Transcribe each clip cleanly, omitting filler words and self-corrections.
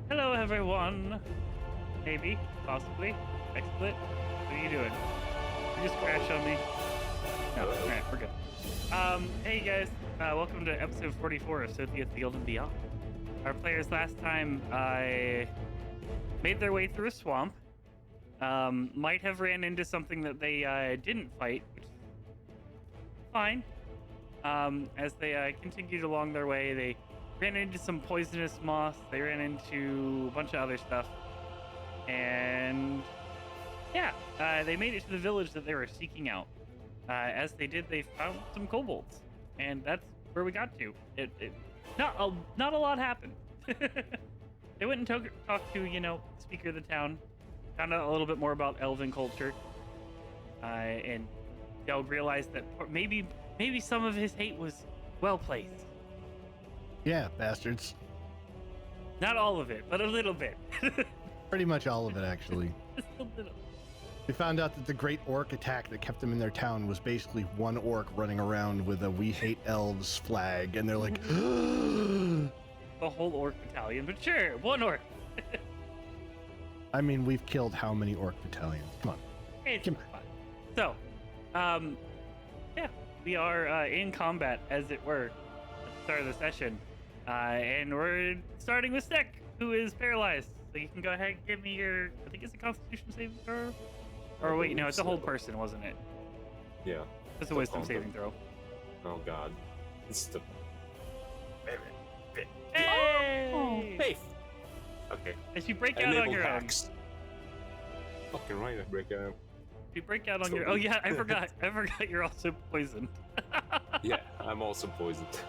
Hello, everyone. Maybe, possibly. XSplit. What are you doing? You just crashed on me. No, alright, we're good. Hey guys, welcome to episode 44 of Sothiath Field and Beyond. Our players last time made their way through a swamp. Might have ran into something that they didn't fight, which is fine. As they continued along their way, they ran into some poisonous moss. They ran into a bunch of other stuff. And yeah, they made it to the village that they were seeking out. As they did, they found some kobolds. And that's where we got to. Not a lot happened. They went and talked to, speaker of the town. Found out a little bit more about elven culture. And they'll realize that maybe some of his hate was well placed. Yeah, bastards. Not all of it, but a little bit. Pretty much all of it, actually. Just a little. We found out that the great orc attack that kept them in their town was basically one orc running around with a "We Hate Elves" flag, and they're like, the whole orc battalion, but sure, one orc. I mean, we've killed how many orc battalions? Come on. It's fun. So, yeah, we are in combat, as it were, at the start of the session. And we're starting with Stick, who is paralyzed. So you can go ahead and give me your, I think it's a Constitution saving throw? Or wait, no, it's a whole person, wasn't it? Yeah. It's a Wisdom saving throw. Oh god. It's the... Hey! Hey! Okay. As you break out on your hacks. Fucking right, I break out. If you break out on your... Oh yeah, I forgot you're also poisoned. Yeah, I'm also poisoned.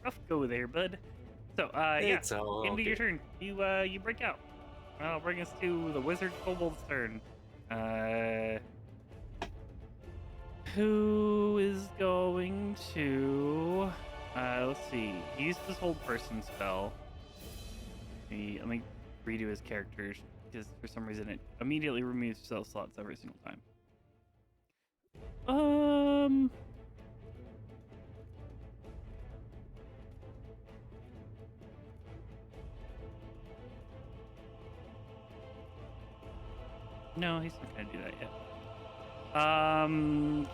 Rough go there, bud. So, It's yeah, all into okay. your turn. You break out. That'll bring us to the Wizard Kobold's turn. Who is going to... let's see. He used his hold person spell. Let me redo his characters, because for some reason it immediately removes spell slots every single time. No, he's not gonna do that yet.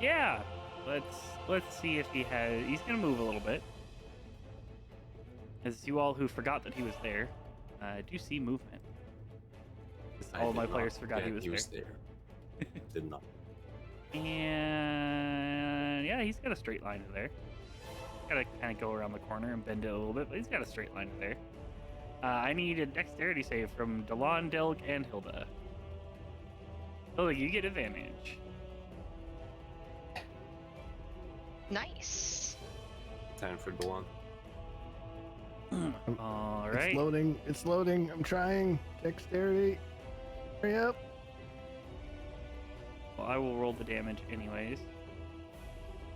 Yeah. Let's see if he has. He's gonna move a little bit. As you all who forgot that he was there, do see movement. All of my players forgot he was there. Did not. And yeah, he's got a straight line to there. Gotta kind of go around the corner and bend it a little bit, but he's got a straight line to there. I need a dexterity save from Delon, Delg, and Hilda. Hilda, you get advantage. Nice. Time for Delon. All right. It's loading. I'm trying. Dexterity. Hurry up. Well, I will roll the damage anyways.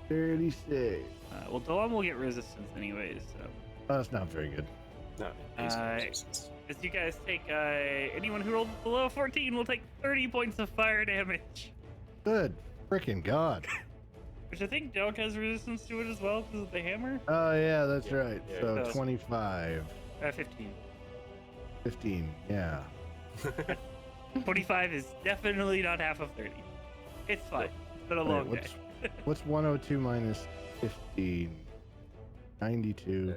36. Well, Delon will get resistance anyways, so. Oh, that's not very good. No, As you guys take, anyone who rolled below 14 will take 30 points of fire damage. Good. Frickin' God. Which I think Delk has resistance to it as well because of the hammer. Oh, yeah, that's Yeah, right. yeah, So that's- 25. 15. 15. Yeah. 25 is definitely not half of 30. It's fine. It's been a long day. What's 102 minus 15? 92.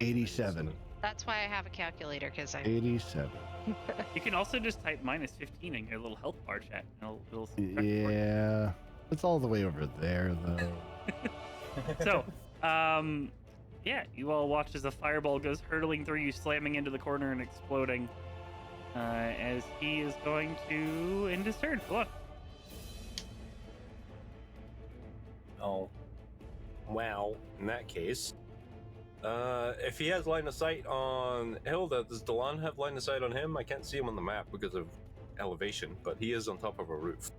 87. That's why I have a calculator, because I 87. You can also just type minus 15 in your little health bar chat. And it'll subtract for you. Yeah. It's all the way over there, though. So, yeah, you all watch as a fireball goes hurtling through you, slamming into the corner and exploding. As he is going to end his turn. Look. Oh. Wow. In that case, if he has line of sight on Hilda, does Delon have line of sight on him? I can't see him on the map because of elevation, but he is on top of a roof.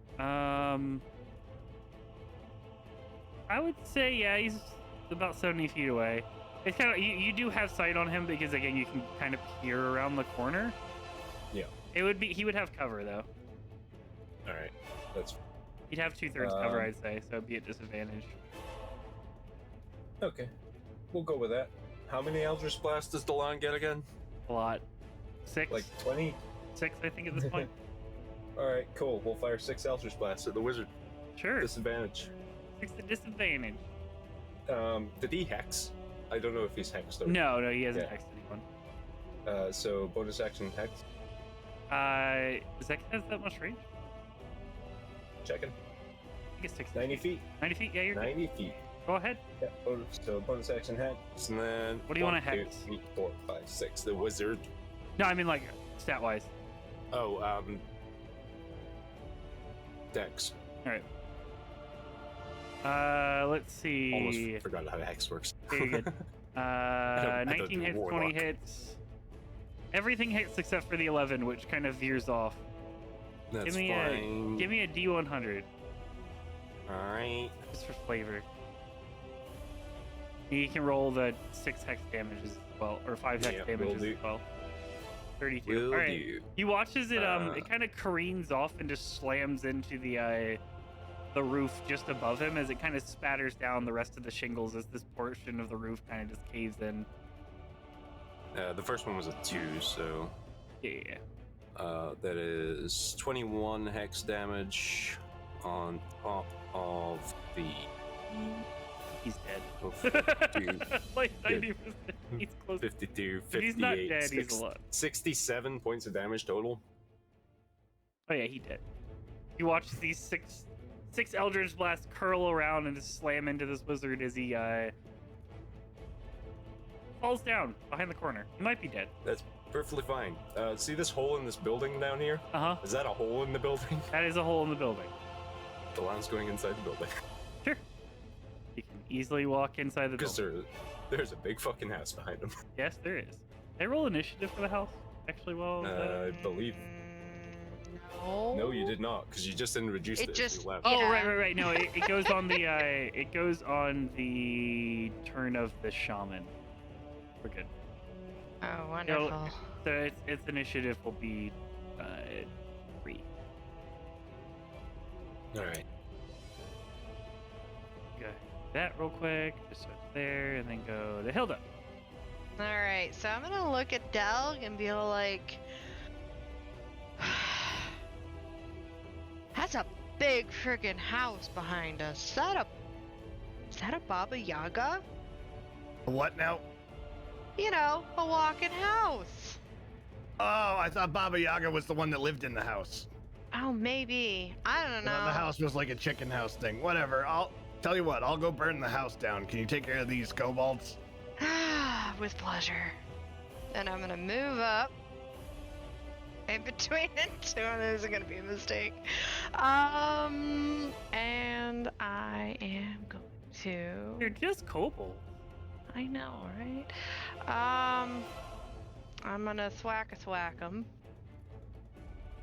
I would say, yeah, he's about 70 feet away. It's kind of, you do have sight on him because, again, you can kind of peer around the corner. Yeah. He would have cover, though. All right. That's He'd have 2/3 cover, I'd say, so it'd be at disadvantage. okay. We'll go with that. How many Eldritch Blasts does Delon get again? A lot. 6. Like 20? 6, I think, at this point. Alright, cool. We'll fire 6 Eldritch Blasts at the wizard. Sure. Disadvantage. 6 to disadvantage. Did he hex? I don't know if he's hexed or No, he hasn't Yeah. hexed anyone. So bonus action hex. Does that has that much range? Checking. I think it's 60 90 feet. 90 feet? Yeah, you're good. 90 feet. Go ahead. Yeah, so bonus action hex. And then. What do you wanna 1, 2, hex? 3, 4, 5, 6. The wizard. No, I mean, like, stat-wise. Oh, Dex. All right. Let's see. Almost forgot how hex works. Very good. I don't 19 do hits, warlock. 20 hits. Everything hits except for the 11, which kind of veers off. That's Give me fine. Give me a D100, Alright. just for flavor. You can roll the 6 hex damages as well, or 5 hex Yeah, will damages do. as well. 32. Will All right. do. He watches it. Uh, It kind of careens off and just slams into the roof just above him as it kind of spatters down the rest of the shingles as this portion of the roof kind of just caves in. The first one was a 2, so Yeah. that is 21 hex damage on top of the He's dead. oh, 52, Like Good. 90%. He's close. 52, If 58, he's not dead, he's 6 alive. 67 points of damage total. Oh yeah, he did. You watch these six Eldritch Blasts curl around and just slam into this wizard as he falls down behind the corner. He might be dead. That's perfectly fine. See this hole in this building down here? Uh-huh. Is that a hole in the building? That is a hole in the building. The line's going inside the building. Sure. You can easily walk inside the Because building. there's a big fucking house behind him. Yes, there is. They roll initiative for the house, actually, well... I believe. No. No, you did not, because you just introduced It it, as just- you left. Oh, Yeah. right. No, it goes on the it goes on the turn of the shaman. We're good. Oh, wonderful. So its initiative will be 3. Alright. Go that real quick. Just switch there, and then go to Hilda. All right, so I'm gonna look at Delg and be like, "That's a big friggin' house behind us. Is that a Baba Yaga? What now? You know, a walking house. Oh, I thought Baba Yaga was the one that lived in the house. Oh, maybe. I don't know. The house was like a chicken house thing. Whatever. I'll tell you what. I'll go burn the house down. Can you take care of these kobolds? With pleasure. And I'm gonna move up in between the two. This is gonna be a mistake. And I am going to. They're just kobolds. I know, right? I'm gonna thwack them.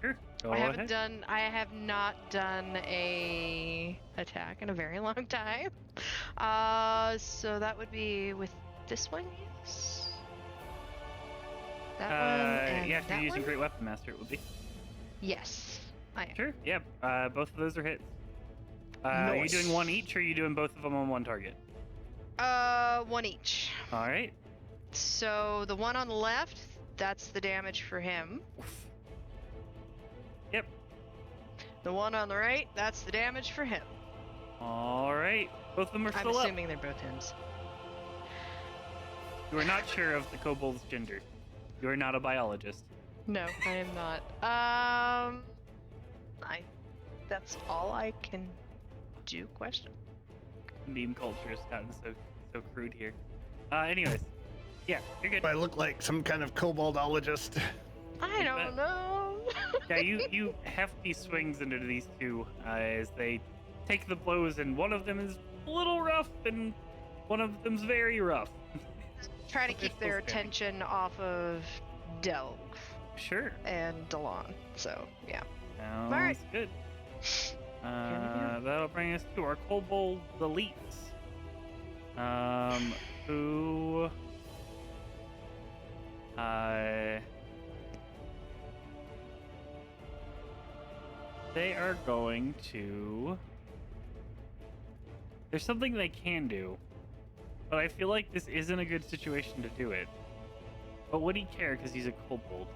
Sure. Go I ahead. have not done a attack in a very long time. So that would be with this one, yes. That one and yeah, if that you're using one? Great Weapon Master, it would be. Yes, I am. Sure. Yeah. Both of those are hits. Are you Nice. doing one each, or are you doing both of them on one target? One each. All right. So the one on the left, that's the damage for him. Oof. Yep. The one on the right, that's the damage for him. All right. Both of them are I'm still up. assuming they're both hims. You are not sure of the kobold's gender. You are not a biologist. No, I am not. That's all I can do. Question. Meme culture has gotten so crude here. Anyways, yeah, you're good. Do I look like some kind of koboldologist? I don't know. Yeah, you hefty swings into these two as they take the blows, and one of them is a little rough, and one of them's very rough. Try to But they're keep their still standing. attention off of Delg Sure. and Delon. So yeah. Sounds right. good. Good. That'll bring us to our kobold elites. Who they are going to. There's something they can do, but I feel like this isn't a good situation to do it. But would he care because he's a kobold?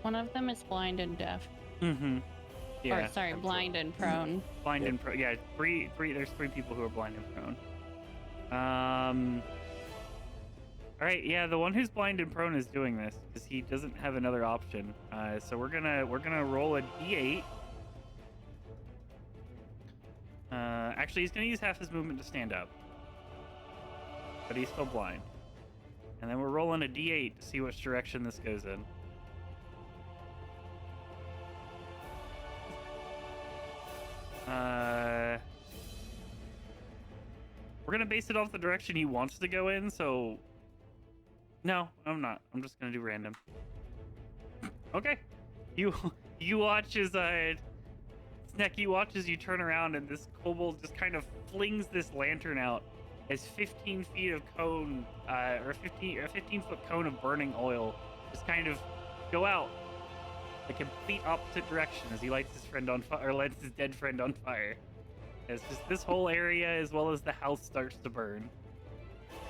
One of them is blind and deaf. Mm-hmm. Yeah. Or sorry, blind and prone. Blind and prone. Yeah, three. There's 3 people who are blind and prone. All right. Yeah, the one who's blind and prone is doing this because he doesn't have another option. So we're gonna roll a d8. Actually, he's gonna use half his movement to stand up, but he's still blind. And then we're rolling a d8 to see which direction this goes in. We're gonna base it off the direction he wants to go in, so... No, I'm not. I'm just gonna do random. Okay. You watch as, Snecky watches you turn around and this kobold just kind of flings this lantern out as 15 feet of cone, or a 15-foot cone of burning oil just kind of go out the complete opposite direction as he lights his friend on fire, or lights his dead friend on fire. As just this whole area, as well as the house, starts to burn.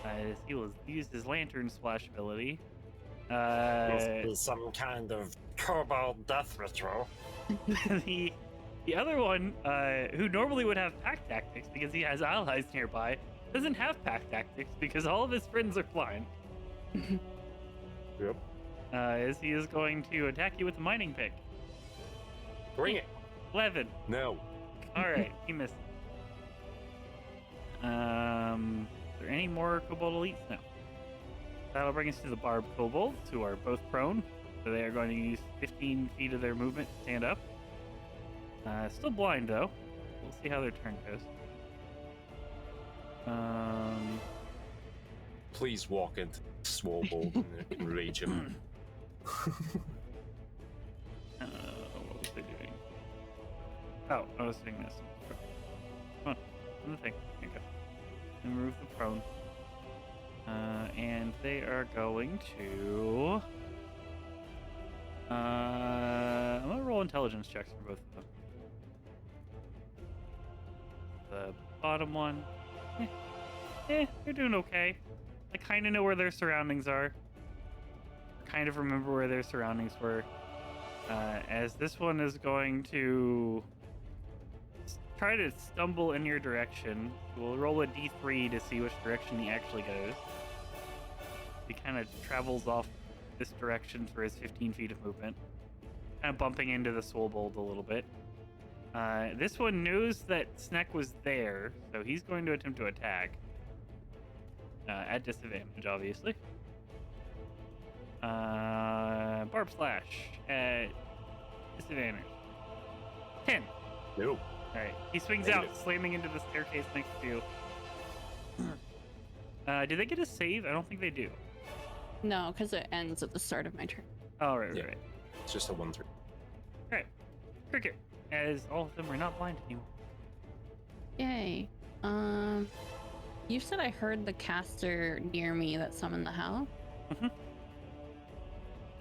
As he will use his lantern splash ability. Must be some kind of kobold death ritual. the other one, who normally would have pack tactics because he has allies nearby, doesn't have pack tactics because all of his friends are blind. Yep. As he is going to attack you with a mining pick. Bring it. 11. No. All right, he missed. Are there any more kobold elites? No. That'll bring us to the barbed kobolds, who are both prone. So they are going to use 15 feet of their movement to stand up. Still blind, though. We'll see how their turn goes. Please walk into Swobold and enrage him. What was they doing? Oh, I was doing this. Come on, do the thing. Here you go. And remove the prone. And they are going to... I'm gonna roll intelligence checks for both of them. The bottom one, they're doing okay. I kind of know where their surroundings are. Kind of remember where their surroundings were. As this one is going to try to stumble in your direction. We'll roll a d3 to see which direction he actually goes. He kind of travels off this direction for his 15 feet of movement, kind of bumping into the Swobold a little bit. This one knows that Sneck was there, so he's going to attempt to attack. At disadvantage, obviously. Barb Slash at disadvantage. 10. Nope. Alright, he swings Negative. out, slamming into the staircase next to you. Do they get a save? I don't think they do. No, because it ends at the start of my turn. Oh, right, Yeah. right. It's just a 1-3. Alright. Cricket, as all of them are not blind anymore. Yay. You said I heard the caster near me that summoned the howl? Mhm.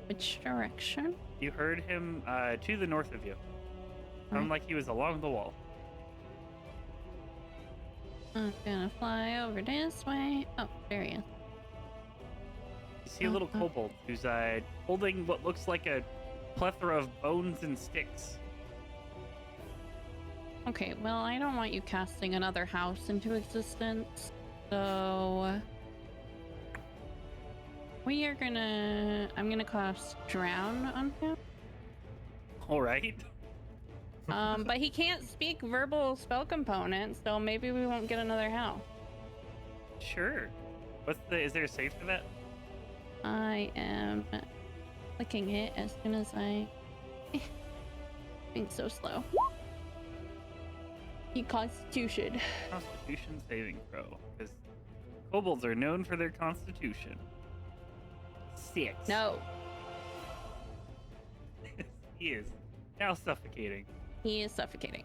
Which direction? You heard him to the north of you. Sounded like he was along the wall. I'm gonna fly over this way. Oh, there he is. You see a little kobold who's holding what looks like a plethora of bones and sticks. Okay, well, I don't want you casting another house into existence, so I'm gonna cast Drown on him. All right. But he can't speak verbal spell components, so maybe we won't get another house. Sure. Is there a save for that? I am clicking it as soon as I... being so slow. Constitution. Constitution saving throw. Because kobolds are known for their constitution. 6. No, He is now suffocating. he is suffocating.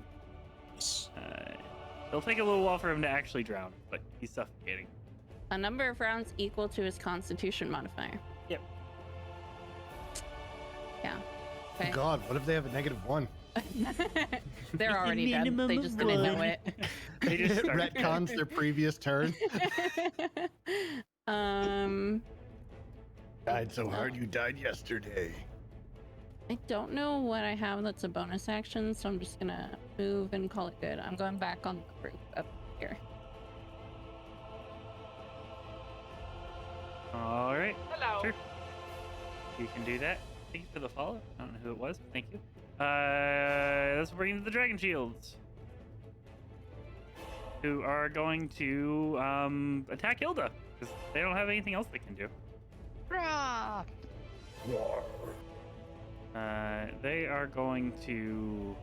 It'll take a little while for him to actually drown, but he's suffocating. A number of rounds equal to his Constitution modifier. Yep. Yeah. Okay. God, what if they have a -1? They're already dead. Minimum They of just didn't know one. it. They just start. Retcons their previous turn. um. Died so hard you died yesterday. I don't know what I have that's a bonus action, so I'm just gonna move and call it good. I'm going back on the roof up here. All right. Hello. Sure. You can do that. Thank you for the follow. I don't know who it was. Thank you. Let's bring in the Dragon Shields, who are going to attack Hilda because they don't have anything else they can do. Rah! They are going to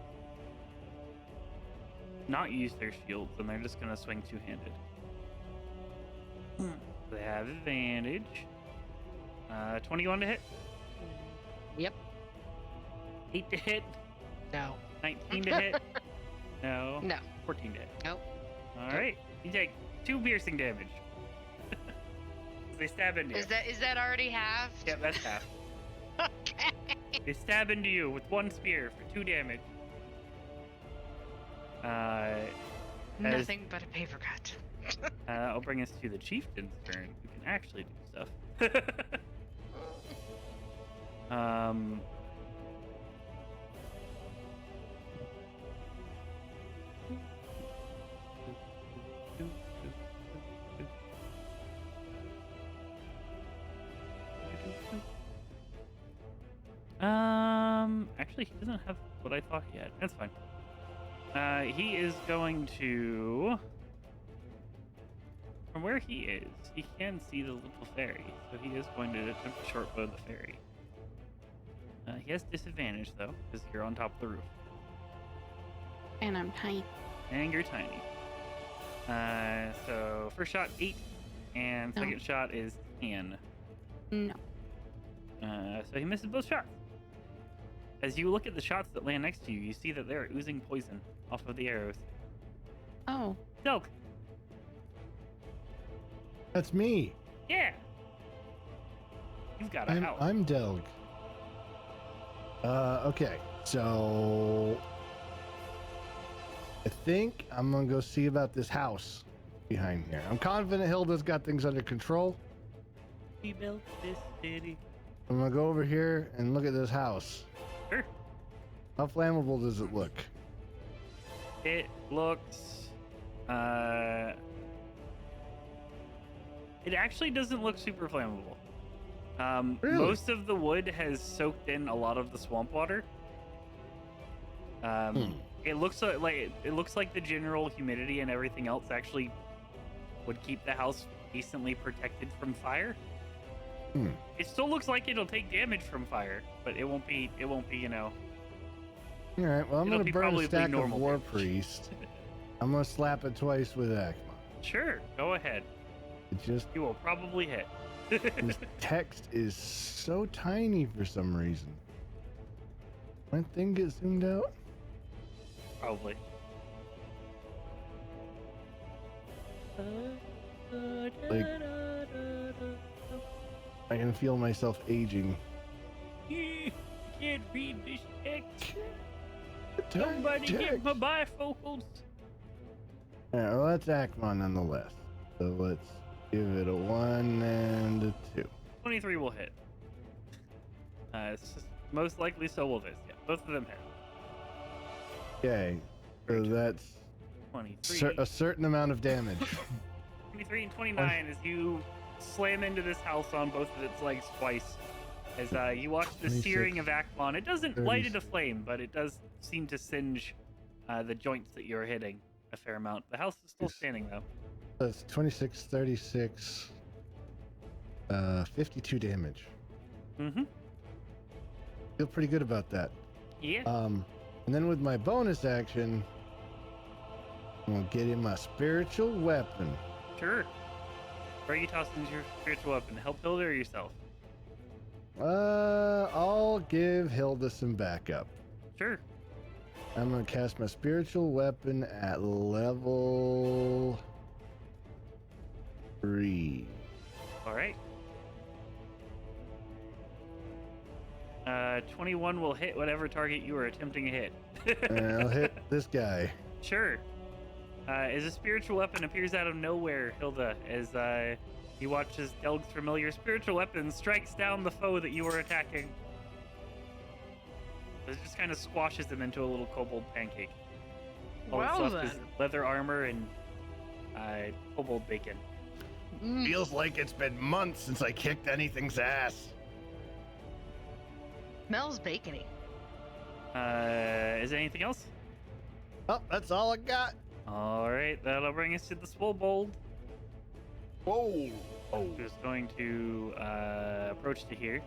not use their shields, and they're just going to swing two-handed. They have advantage. 21 to hit. Yep. 8 to hit. No. 19 to hit. No. No. 14 to hit. Nope. All right. You take 2 piercing damage. They stab into you. Is that already halved? Yep, that's half. Okay. They stab into you with 1 spear for 2 damage. As- Nothing but a paper cut. I'll bring us to the chieftain's turn, who can actually do stuff. Actually, he doesn't have what I thought he had. That's fine. He is going to... From where he is, he can see the little fairy, so he is going to attempt to shortbow the fairy. He has disadvantage, though, because you're on top of the roof. And I'm tiny. And you're tiny. So, first shot, 8, and No. second shot is 10. No. So he misses both shots. As you look at the shots that land next to you, you see that they're oozing poison off of the arrows. Oh. Delk! That's me. Yeah! You've got a house. I'm Delg. Okay, so I think I'm gonna go see about this house behind here. I'm confident Hilda's got things under control. We built this city. I'm gonna go over here and look at this house. Sure. How flammable does it look? It looks... It actually doesn't look super flammable. Really? Most of the wood has soaked in a lot of the swamp water. It looks like the general humidity and everything else actually would keep the house decently protected from fire. It still looks like it'll take damage from fire, but it won't be, you know. All right, well, I'm It'll gonna be burn a probably stack of normal War damage. Priest. I'm gonna slap it twice with Akma. Sure, go ahead. It just You will probably hit. this text is so tiny for some reason. My thing get zoomed out? Probably. Like, I can feel myself aging. You can't read this text. Tiny Somebody get text. my bifocals. Alright, well, that's Akmon nonetheless. So let's give it a 1 and a 2. 23 will hit. It's just most likely so will this. Yeah, both of them hit. Okay, so that's 23. a certain amount of damage. 23 and 29 as you slam into this house on both of its legs twice. As you watch the 26, searing of Akmon. It doesn't light it 30. aflame, but it does seem to singe the joints that you're hitting a fair amount. The house is still Yes. standing though. That's 26, 36, 52 damage. Mm-hmm. Feel pretty good about that. Yeah. And then with my bonus action, I'm gonna get in my spiritual weapon. Sure. Where are you tossing your spiritual weapon? Help Hilda or yourself? I'll give Hilda some backup. Sure. I'm gonna cast my spiritual weapon at level 3. All right. 21 will hit whatever target you are attempting to hit. And I'll hit this guy. Sure. As a spiritual weapon appears out of nowhere, Hilda, as you watch as Delg's familiar spiritual weapon strikes down the foe that you were attacking. It just kind of squashes him into a little kobold pancake. All Well that's left then. is leather armor and kobold bacon. Mm. Feels like it's been months since I kicked anything's ass. Smells bacony. Is there anything else? Oh, that's all I got. All right, that'll bring us to the Swobold. Whoa. Oh. Just going to approach to here.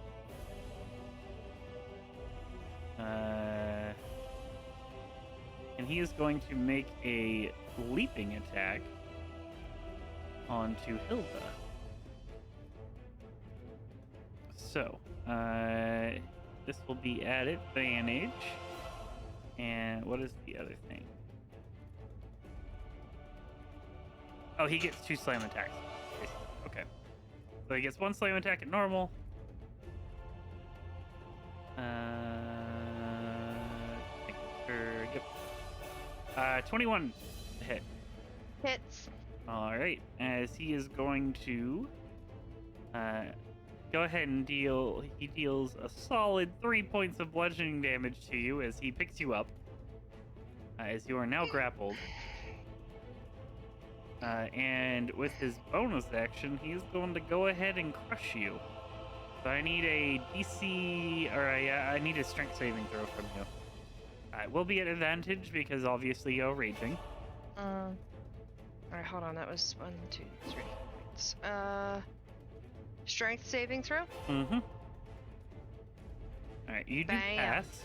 And he is going to make a leaping attack onto Hilda. So, this will be at advantage. And what is the other thing? Oh, he gets 2 slam attacks. Basically. Okay. So he gets 1 slam attack at normal. Yep. 21 to hit. Hits. All right. As he is going to go ahead and deal. He deals a solid 3 points of bludgeoning damage to you as he picks you up. As you are now grappled. And with his bonus action, he is going to go ahead and crush you. So I need a DC, or I need a strength saving throw from you. It will be at advantage because obviously you're raging. Alright, hold on. That was 1, 2, 3 points. Strength saving throw? Mm-hmm. Alright, you do Bam. pass.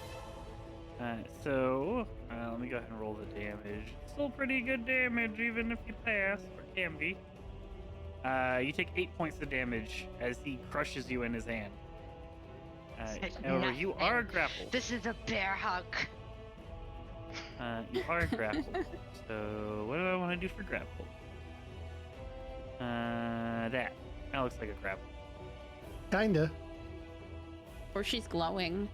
So, let me go ahead and roll the damage. Still pretty good damage, even if you pass, or can be. You take 8 points of damage as he crushes you in his hand. However, you are grappled. This is a bear hug. You are grappled. So, what do I want to do for grapple? That looks like a grapple. Kinda. Or she's glowing.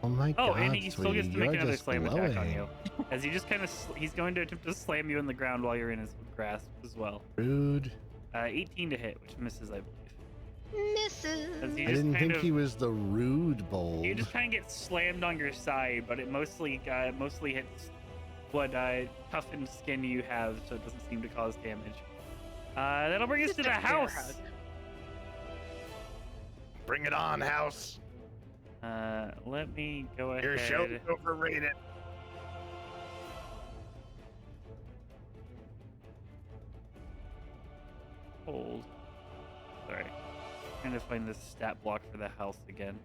Oh my god. And he still gets to make you're another just slam attack on glowing. you. As he just kind of, he's going to attempt to slam you in the ground while you're in his grasp as well. Rude. 18 to hit, which misses, I believe. Misses. As he I just didn't kind think of, he was the rude bold. You just kind of get slammed on your side, but it mostly hits what toughened skin you have, so it doesn't seem to cause damage. That'll bring us Just to a the bear house. hug. Bring it on, house. Let me go ahead. Your show's overrated. Hold. Sorry. Trying to find the stat block for the house again.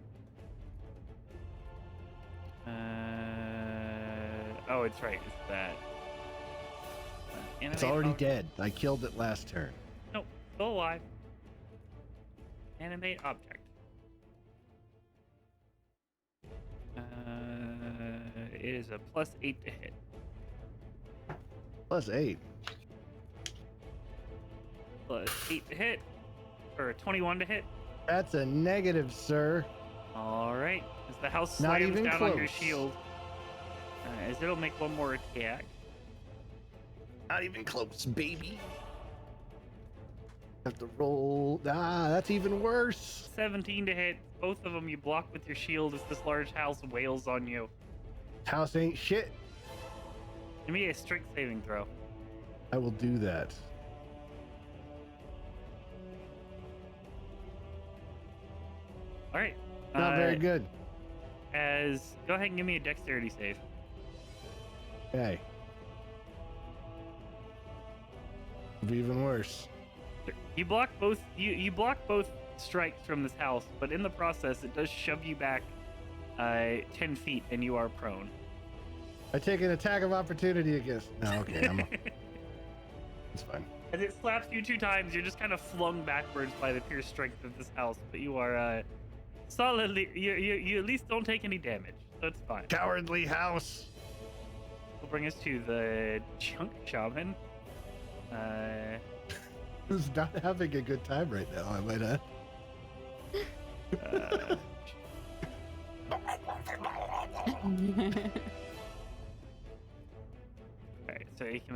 Oh, it's right. It's that. It's Animate already object. dead. I killed it last turn. Nope, still alive. Animate object. It is a +8 to hit. +8. +8 to hit. Or a 21 to hit. That's a negative, sir. Alright. As the house Not slams even down on your close. shield. As it'll make one more attack. Not even close, baby. Have to roll. Ah, that's even worse. 17 to hit. Both of them you block with your shield as this large house wails on you. House ain't shit. Give me a strength saving throw. I will do that. Alright. Not very good. Go ahead and give me a dexterity save. Okay. It'll be even worse. You block both you block both strikes from this house, but in the process it does shove you back 10 feet and you are prone. I take an attack of opportunity against. No, okay, it's fine. As it slaps you 2 times, you're just kind of flung backwards by the pure strength of this house, but you are solidly you at least don't take any damage, so it's fine. Cowardly house. Will bring us to the Chunk Shaman. Who's not having a good time right now, I might add. Alright, so he can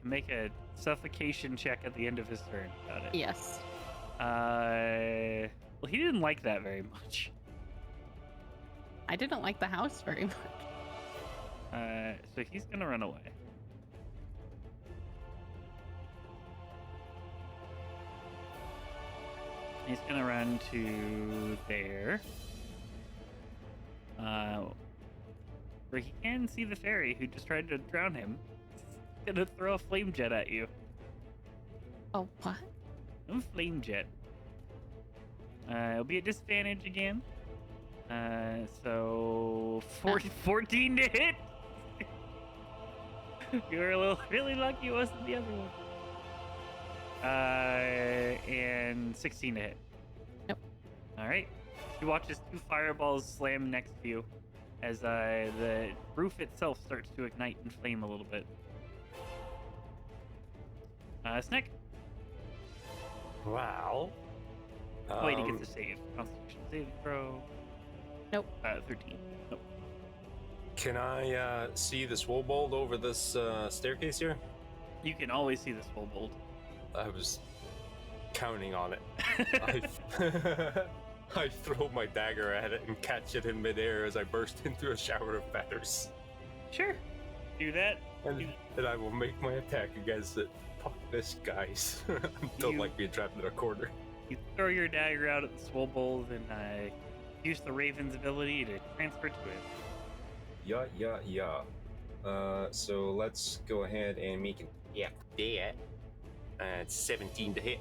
make a suffocation check at the end of his turn. Got it. Yes. Well, he didn't like that very much. I didn't like the house very much. So he's gonna run away. He's gonna run to there. Where he can see the fairy who just tried to drown him. He's gonna throw a flame jet at you. Oh, what? A flame jet. It'll be a disadvantage again. So 14 to hit. You were a little really lucky it wasn't the other one. And 16 to hit. Yep. All right. You watch as 2 fireballs slam next to you as the roof itself starts to ignite and flame a little bit. Snick. Wow. Wait, he gets a save. Constitution saving throw. Nope. 13. Nope. Can I see the Swobold over this staircase here? You can always see the Swobold. I was counting on it. I throw my dagger at it and catch it in midair as I burst into a shower of feathers. Sure. Do that. And I will make my attack against it. Fuck this, guys. I don't like being trapped in a corner. You throw your dagger out at the Swobold and use the Raven's ability to transfer to it. Yeah. So let's go ahead and make an attack there. It's 17 to hit.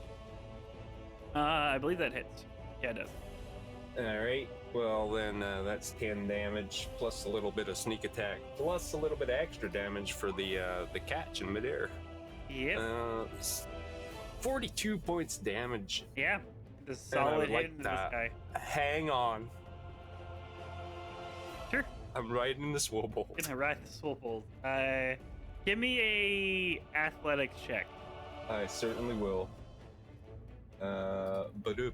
I believe that hits. Yeah, it does. Alright, well then that's 10 damage, plus a little bit of sneak attack, plus a little bit of extra damage for the catch in midair. Yep. 42 points damage. Yeah. The solid hit like into this guy. Hang on. Sure. I'm riding the Swobold. Gonna ride the Swobold. Give me a athletics check. I certainly will. Badoop.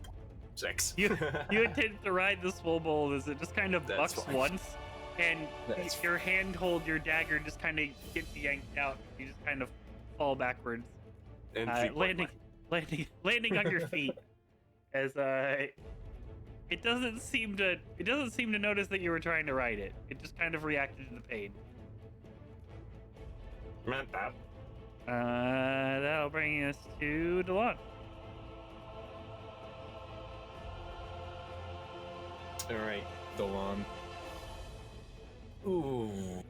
6. You attempt to ride the Swobold as it just kind of That's bucks fine. once, and That's your handhold, your dagger just kind of gets yanked out. You just kind of fall backwards, And landing on your feet. As it doesn't seem to notice that you were trying to ride it. It just kind of reacted to the pain. Meant that. That'll bring us to Delon. Alright, Delon. Ooh.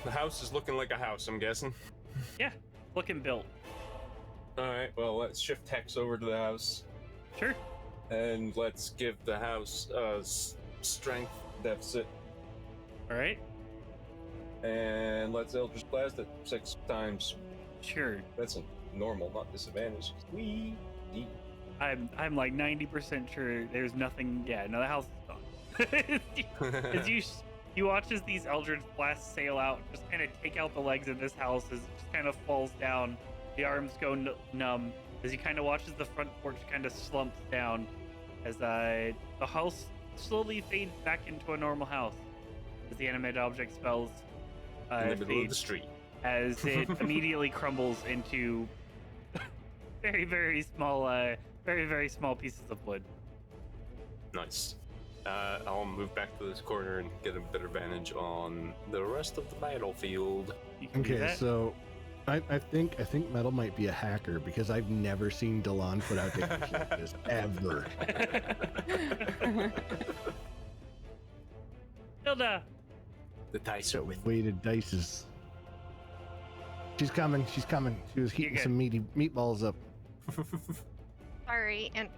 The house is looking like a house, I'm guessing. Yeah, looking built. Alright, well, let's shift hex over to the house. Sure. And let's give the house a strength deficit. All right. And let's Eldritch Blast it 6 times. Sure. That's a normal, not disadvantage. Whee! I'm like 90% sure there's nothing. Yeah, no, the house is gone. As you watch as these Eldritch Blasts sail out, just kind of take out the legs of this house as it just kind of falls down. The arms go numb as he kind of watches the front porch kind of slumps down as the house slowly fades back into a normal house as the animated object spells in the middle of the fade street. as it immediately crumbles into very, very small pieces of wood. Nice. I'll move back to this corner and get a better advantage on the rest of the battlefield. You can do Okay, that. so I think Metal might be a hacker because I've never seen Delon put out damage like this ever. Hilda. The dice So are with weighted dices. She's coming. She was heating good. some meatballs up. Sorry, and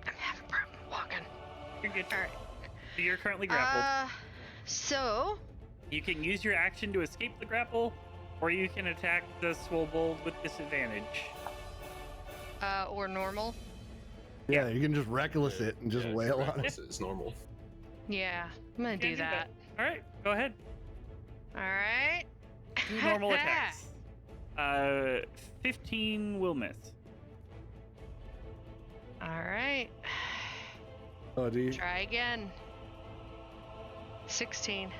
I'm having a problem walking. You're good. All right. So you're currently grappled. So You can use your action to escape the grapple, or you can attack the Swobold with disadvantage. or normal. Yeah, you can just reckless it and just wail on it. This is normal. Yeah, I'm gonna do that. All right, go ahead. All right. Do normal attacks. 15 will miss. All right. Oh, do you? Try again. 16.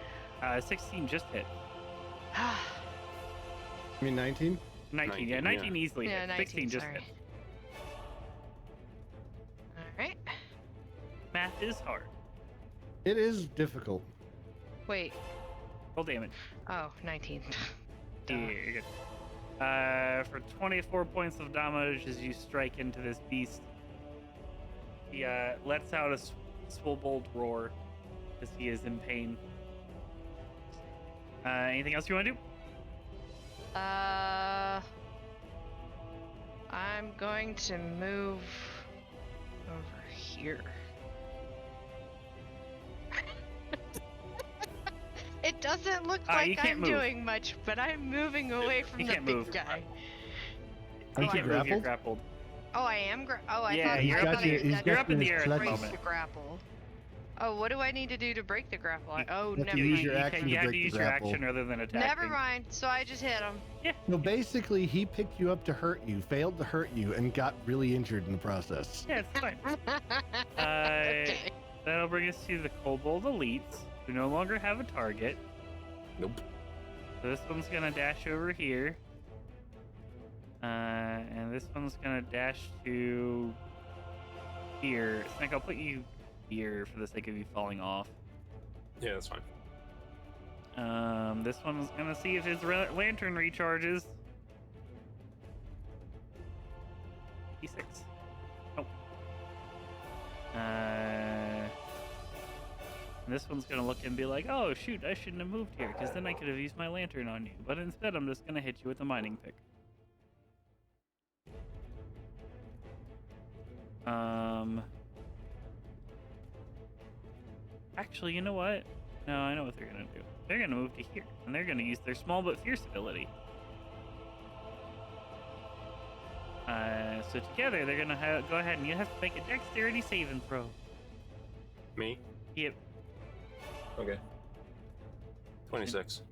16 just hit. I mean 19? 19, 19, yeah, 19 easily Yeah, hit. 19, 16 just sorry. hit. All right. is hard. It is difficult. Wait. Roll damage. Oh, 19. Duh. Yeah, you're good. For 24 points of damage as you strike into this beast, he lets out a swobold roar as he is in pain. Anything else you want to do? I'm going to move over here. It doesn't look you like can't I'm move. doing much, but I'm moving away from You the can't big move. guy. Are You you can't move. You're grappled? grappled. Oh, I am. I Yeah, thought you're I up thought in the- I said you're up in the air at the break moment. the grapple. Oh, what do I need to do to break the grapple? Oh, You have to never use mind. your action You to have to break the use your grapple. action rather than attacking. Never mind. So I just hit him. No, basically, he picked you up to hurt you, failed to hurt you, and got really injured in the process. Yeah, it's fine. Okay. That'll bring us to the Kobold Elites, who no longer have a target. Nope. So this one's gonna dash over here. And this one's gonna dash to here. Snake, I'll put you here for the sake of you falling off. Yeah, that's fine. This one's gonna see if his lantern recharges. E6. Nope. And this one's gonna look and be like, "Oh shoot, I shouldn't have moved here, because then I could have used my lantern on you." But instead, I'm just gonna hit you with a mining pick. Actually, you know what? No, I know what they're gonna do. They're gonna move to here, and they're gonna use their small but fierce ability. So together, they're gonna go ahead and you have to make a dexterity saving throw. Me? Yep. Okay. 26.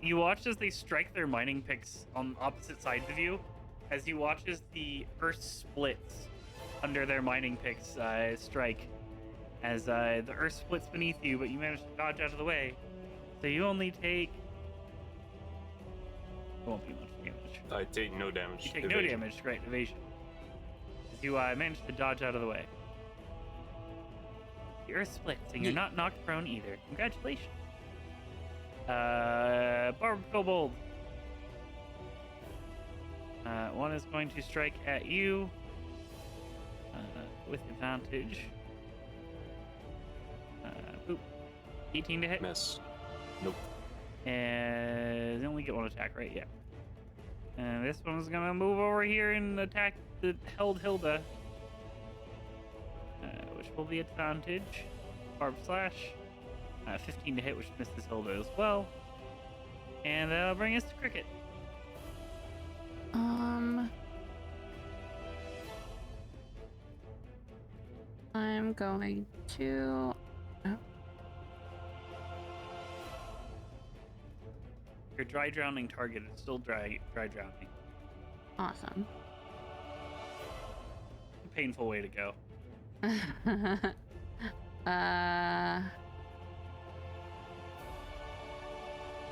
You watch as they strike their mining picks on opposite sides of you. As you watch as the earth splits under their mining picks strike. As the earth splits beneath you, but you manage to dodge out of the way. So you only take... It won't be much damage. I take no damage. You take Evasion. no damage, great, evasion. As you manage to dodge out of the way. The earth splits, and you're not knocked prone either. Congratulations. Barb Kobold. One is going to strike at you with advantage. Boop. 18 to hit. Miss. Nope. And they only get one attack, right? Yeah. And this one's gonna move over here and attack the held Hilda. Which will be advantage. Barb slash. 15 to hit, which misses Hilda as well. And that'll bring us to Cricket. I'm going to... Oh, Your dry drowning target is still dry drowning. awesome. Painful way to go.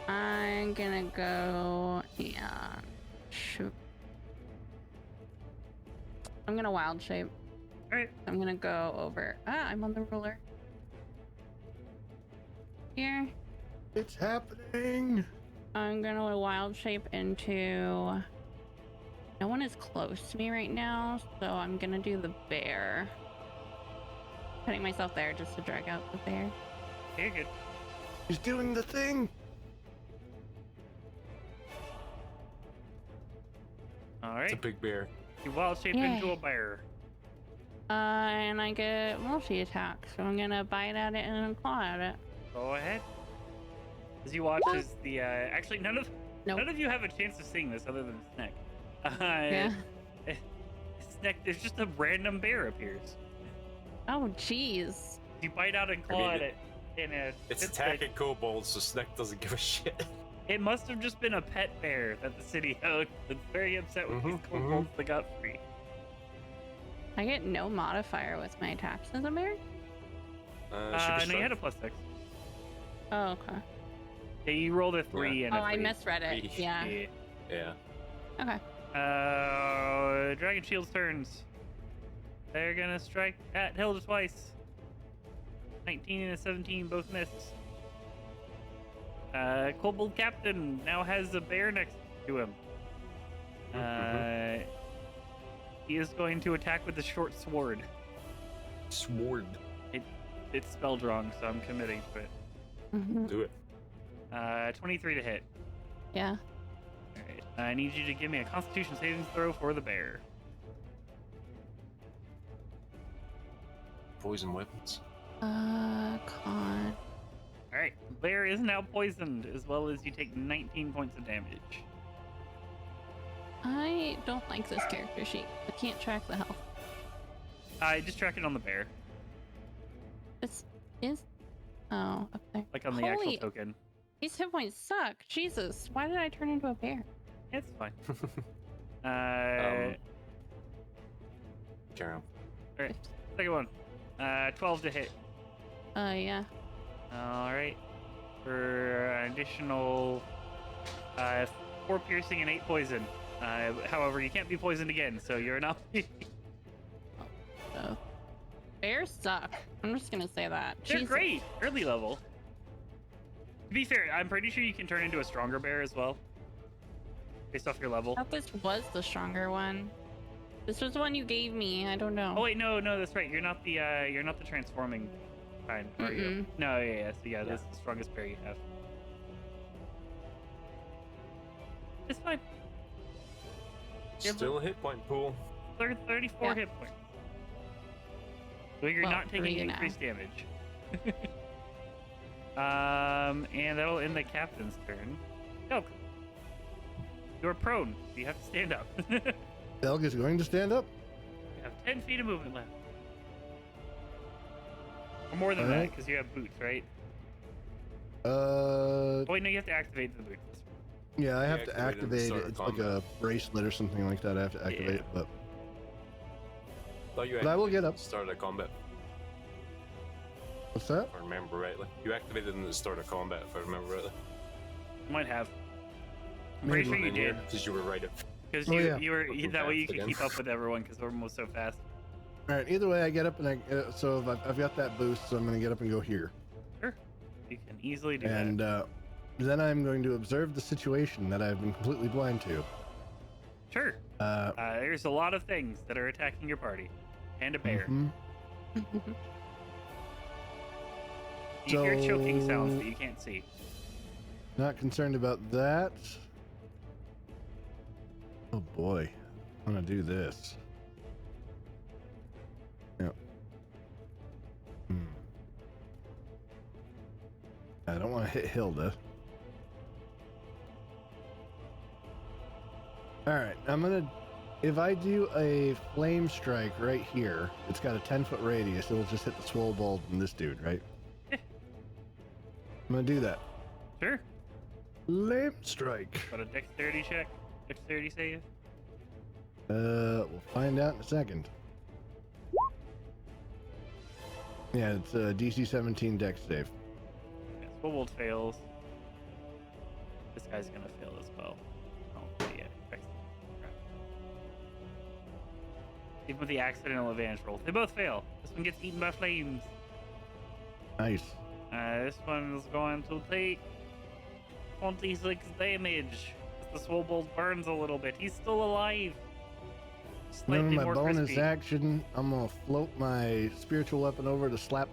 I'm gonna go and shoot. I'm gonna wild shape. Alright. I'm gonna go over. I'm on the ruler. Here. It's happening. I'm gonna wild shape into... No one is close to me right now, so I'm gonna do the bear. Putting myself there just to drag out the bear. Okay, good. He's doing the thing. It's a Alright. big bear. You wild shape Yay. into a bear. And I get multi-attack, so I'm gonna bite at it and claw at it. Go ahead. As you watch as the actually none of you have a chance of seeing this other than Snack. Yeah. Snack, there's just a random bear appears. Oh, jeez. You bite out and claw at it, and It's attacking kobolds, so Sneck doesn't give a shit. It must have just been a pet bear that the city owned. That's very upset with these kobolds that got free. I get no modifier with my attacks as a bear? Should be No, you had a strength. +6. Oh, okay. Yeah, you rolled a 3 and a 3. I misread it. Yeah. Yeah. Okay. Dragon Shield's turns. They're gonna strike at Hilda twice. 19 and a 17 both missed. Kobold Captain now has a bear next to him. He is going to attack with the short sword. Sword. It's spelled wrong, so I'm committing to it. Do it. 23 to hit. Yeah. Alright. I need you to give me a Constitution savings throw for the bear. Poison weapons. Con. Alright. Bear is now poisoned, as well as you take 19 points of damage. I don't like this character sheet. I can't track the health. I just track it on the bear, This is. Oh, up there. like on the actual Holy- token. These hit points suck. Jesus, why did I turn into a bear? It's fine. Carry on. Alright. Second one. 12 to hit. Yeah. Alright. For an additional 4 piercing and 8 poison. However, you can't be poisoned again, so you're not. So. Bears suck. I'm just gonna say that. They're Jesus. great. Early level. To be fair, I'm pretty sure you can turn into a stronger bear as well. Based off your level. I thought this was the stronger one. This was the one you gave me. I don't know. Oh wait, no, that's right. You're not the transforming kind, are you? No, yeah. So yeah, this is the strongest bear you have. It's fine. Still a hit point pool. 34 Yeah. hit points. So you're Well, not taking 3 now. increased damage. And that'll end the captain's turn. Oh, you're prone. So you have to stand up. You Belg is going to stand up. have 10 feet of movement left. Or more than Alright. that, because you have boots, right? Uh, Oh, wait, no, you have to activate the boots. yeah, I have to Deactivated at the activate start it. of It's like combat. a bracelet or something like that. I have to activate Yeah. it, but Thought you But I will activated get at up. the start of combat, what's that? if I remember rightly. You activated in the start of combat, if I remember rightly. You might have. I'm pretty sure you did. Because you were right at Because Oh, yeah. you were Looking that way you fast could again. keep up with everyone because we're almost so fast. All right. Either way, I get up and so if I've got that boost, so I'm going to get up and go here, Sure. You can easily do and that. then I'm going to observe the situation that I've been completely blind to. Sure. There's a lot of things that are attacking your party. And a bear. Mhm. You hear So- choking sounds that you can't see. Not concerned about that. Oh boy, I'm gonna do this. Yep. I don't want to hit Hilda. All right, I'm gonna. If I do a flame strike right here, it's got a 10-foot radius. It'll just hit the swole bulb and this dude, right? Yeah. I'm gonna do that. Sure. Flame strike. Got a dexterity check. Dexterity save. We'll find out in a second. Yeah, it's a DC 17 dex save. Yeah, Swobold fails. This guy's gonna fail as well. Oh, yeah. Crap. Even with the accidental advantage roll, they both fail. This one gets eaten by flames. Nice. This one is going to take 26 damage. The Swobold burns a little bit. He's still alive. Slightly Remember my more bonus crispy. action, I'm gonna float my spiritual weapon over to slap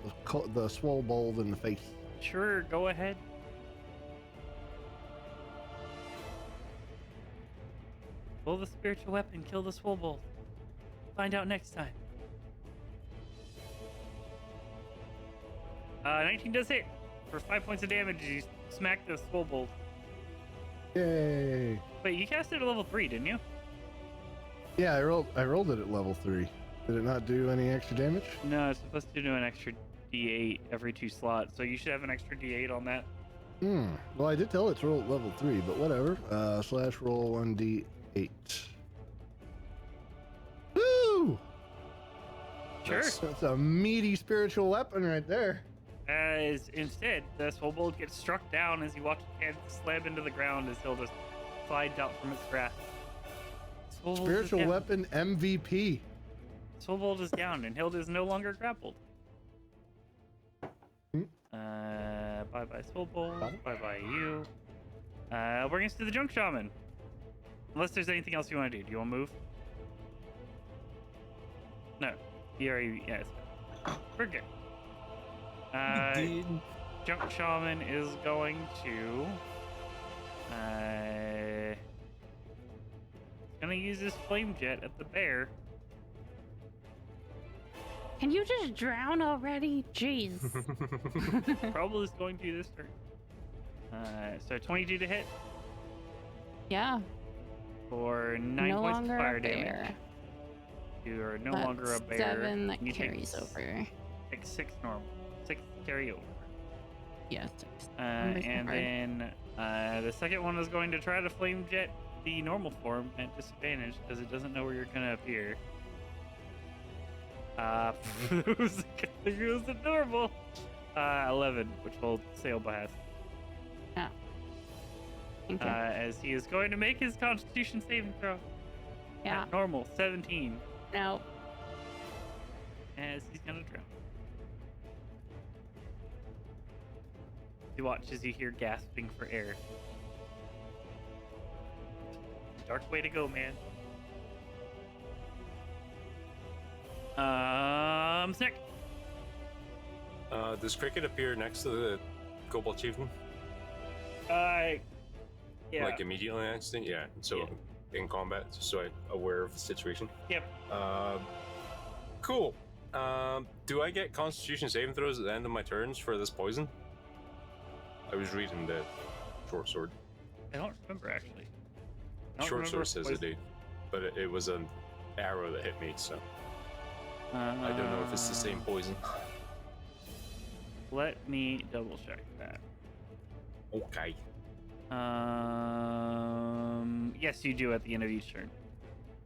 the swole bulb in the face. Sure, go ahead. Will the spiritual weapon kill the Swobold? Find out next time. 19 does hit. For 5 points of damage, you smack the Swobold. Yay! Wait, you cast it at level 3, didn't you? Yeah, I rolled it at level 3. Did it not do any extra damage? No, it's supposed to do an extra D8 every 2 slots, so you should have an extra D8 on that. Well, I did tell it to roll at level 3, but whatever. Slash roll 1d8. Woo! Sure. That's a meaty spiritual weapon right there. As instead, the Swobold gets struck down as you watch his hand slam into the ground as Hilda slides out from its grasp. Swobold is Spiritual down. weapon MVP. Swobold is down, and Hilda is no longer grappled. Bye-bye, Swobold. Bye-bye, you. Bring us to the Junk Shaman. Unless there's anything else you want to do. Do you want to move? No. You already... Yes. We're good. Junk Shaman is going to... gonna use his flame jet at the bear. Can you just drown already? Jeez. Probably is going to this turn. So 22 to hit Yeah. for 9 No points of longer fire a damage. bear. You are no That's longer a bear. 7 that You take carries over. Take 6 normal. 6 carry over. Yes. 6. And then the second one is going to try to flame jet the normal form at disadvantage because it doesn't know where you're gonna appear. It was a normal 11, which will sail past. Yeah. Thank you. As he is going to make his Constitution saving throw. Yeah. At normal 17. No. As he's gonna drown. You watch as you hear gasping for air. Dark way to go, man. Sick. Does Cricket appear next to the Kobold Chieftain? Yeah. Like immediately next to? Yeah. So in combat, just so I'm aware of the situation. Yep. Cool. Do I get Constitution saving throws at the end of my turns for this poison? I was reading the short sword. I don't remember actually. I don't Short remember sword says if I do, but it was an arrow that hit me, so I don't know if it's the same poison. Let me double check that. Okay. Yes, you do at the end of each turn.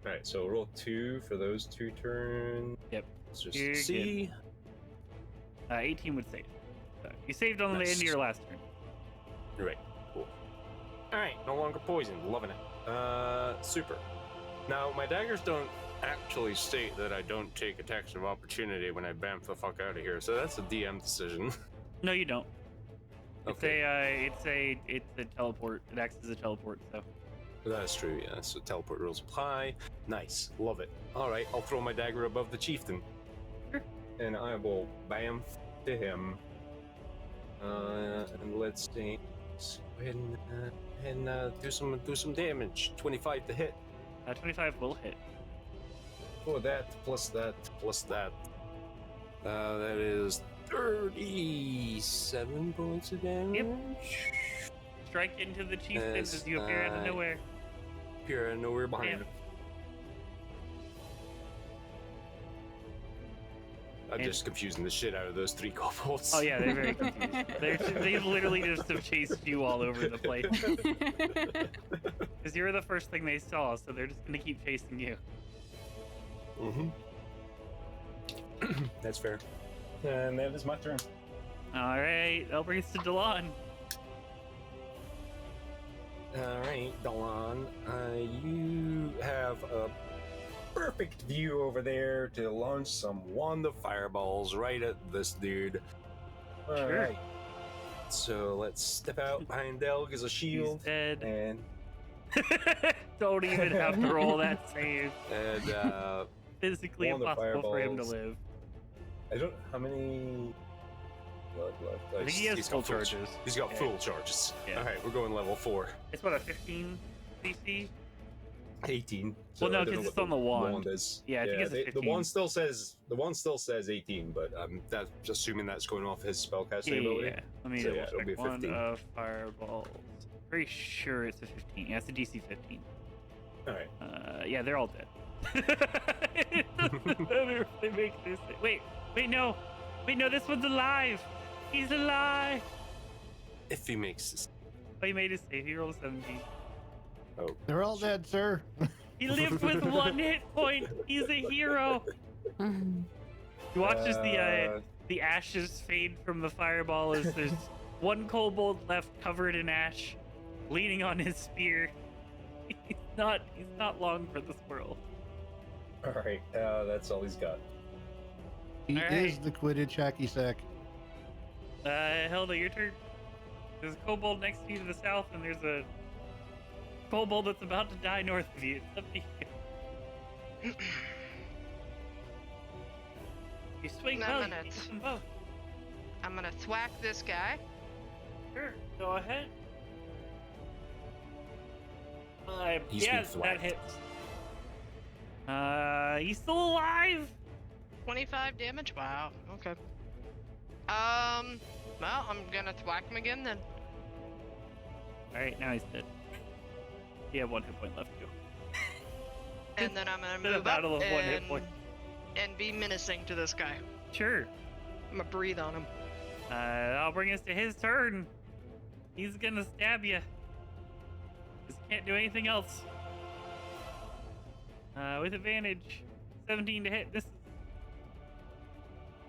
Right, so roll 2 for those 2 turns. Yep. Let's just You're see. 18 would save. So you saved on the Nice. end of your last turn. Right, cool. Alright, no longer poisoned. Loving it. Super. Now, my daggers don't actually state that I don't take attacks of opportunity when I bamf the fuck out of here, so that's a DM decision. No, you don't. Okay. It's a teleport. It acts as a teleport. So That's true, yeah. So teleport rules apply. Nice. Love it. Alright, I'll throw my dagger above the chieftain. Sure. And I will bamf to him. And let's see. Do some damage. 25 to hit. 25 will hit. For that, plus that, plus that. That is 37 points of damage. Strike into the chieftain Yes, as you appear out of nowhere. Appear out of nowhere behind Damn. him. I'm And- just confusing the shit out of those 3 kobolds. Oh yeah, they're very confused. They literally just have chased you all over the place because you were the first thing they saw, so they're just gonna keep chasing you. Mm-hmm. That's fair. And that is my turn. All right, that brings us to Delon. Alright, Dawn, you have a perfect view over there to launch some wand of fireballs right at this dude. Sure. Alright. So let's step out behind Delg as a He's shield. dead. And Don't even have to roll that save. Physically Wand of impossible for him to fireballs. live. I don't how many blood left. I think he has He's full got full charges. He's got Yeah. full charges. Yeah. Alright, we're going level 4. It's what, a 15 CC? 18. Well, no, I don't 'cause know it's what on the wand. is. Yeah, I think it's a the 15. wand still says 18, but that's assuming that's going off his spellcasting Yeah, ability. yeah. Let me So, double yeah, it'll check. be One 15. of fireballs. Pretty sure it's a 15. Yeah, it's a DC 15. All right. Yeah, they're all dead. It doesn't matter if they make this. Wait, no, this one's alive. He's alive. If he makes this, Oh, he made his save. He rolled a 17. oh, They're all dead, sir. He lived with 1 hit point. He's a hero. You watch as the ashes fade from the fireball as there's 1 kobold left covered in ash, leaning on his spear. He's not long for this world. All right, that's all he's got. He All is right. the Quidditch hacky sack. Hilda, your turn. There's a kobold next to you to the south, and there's a kobold that's about to die north of you. It's up to you. You swing I'm both. gonna You hit them both. I'm gonna thwack this guy. Sure, go ahead. He's been Yes, that thwacked. hits. He's still alive. 25 damage. Wow. Okay. Well, I'm gonna thwack him again then. All right, now he's dead. You have 1 hit point left too. And then I'm gonna Been a move up battle of 1 hit point. and be menacing to this guy. Sure. I'm gonna breathe on him. I'll bring us to his turn. He's gonna stab you. Just can't do anything else. With advantage, 17 to hit. This.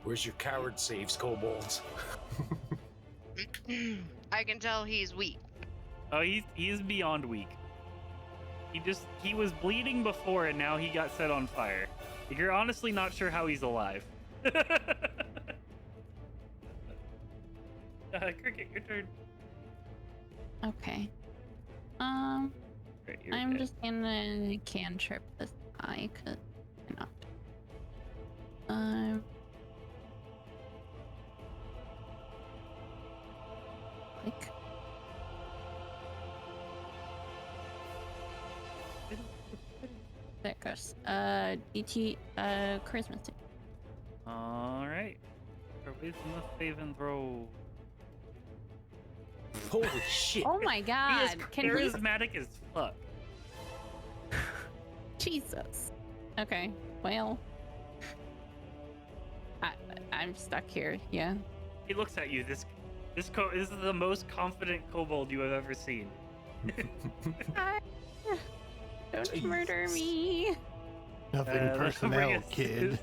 Where's your coward saves, kobolds? I can tell he's weak. Oh, he is beyond weak. He was bleeding before, and now he got set on fire. You're honestly not sure how he's alive. Cricket, your turn. Okay. Right, you're I'm dead. just gonna cantrip this guy, cause why not? Like, there it goes. DT, charisma save. All right. Wisdom saving throw. Holy shit! Oh my He god! is Can he? charismatic as fuck. Jesus. Okay. Well, I'm stuck here. Yeah. He looks at you. This is the most confident kobold you have ever seen. Don't murder me. Nothing That'll bring personnel, us kid.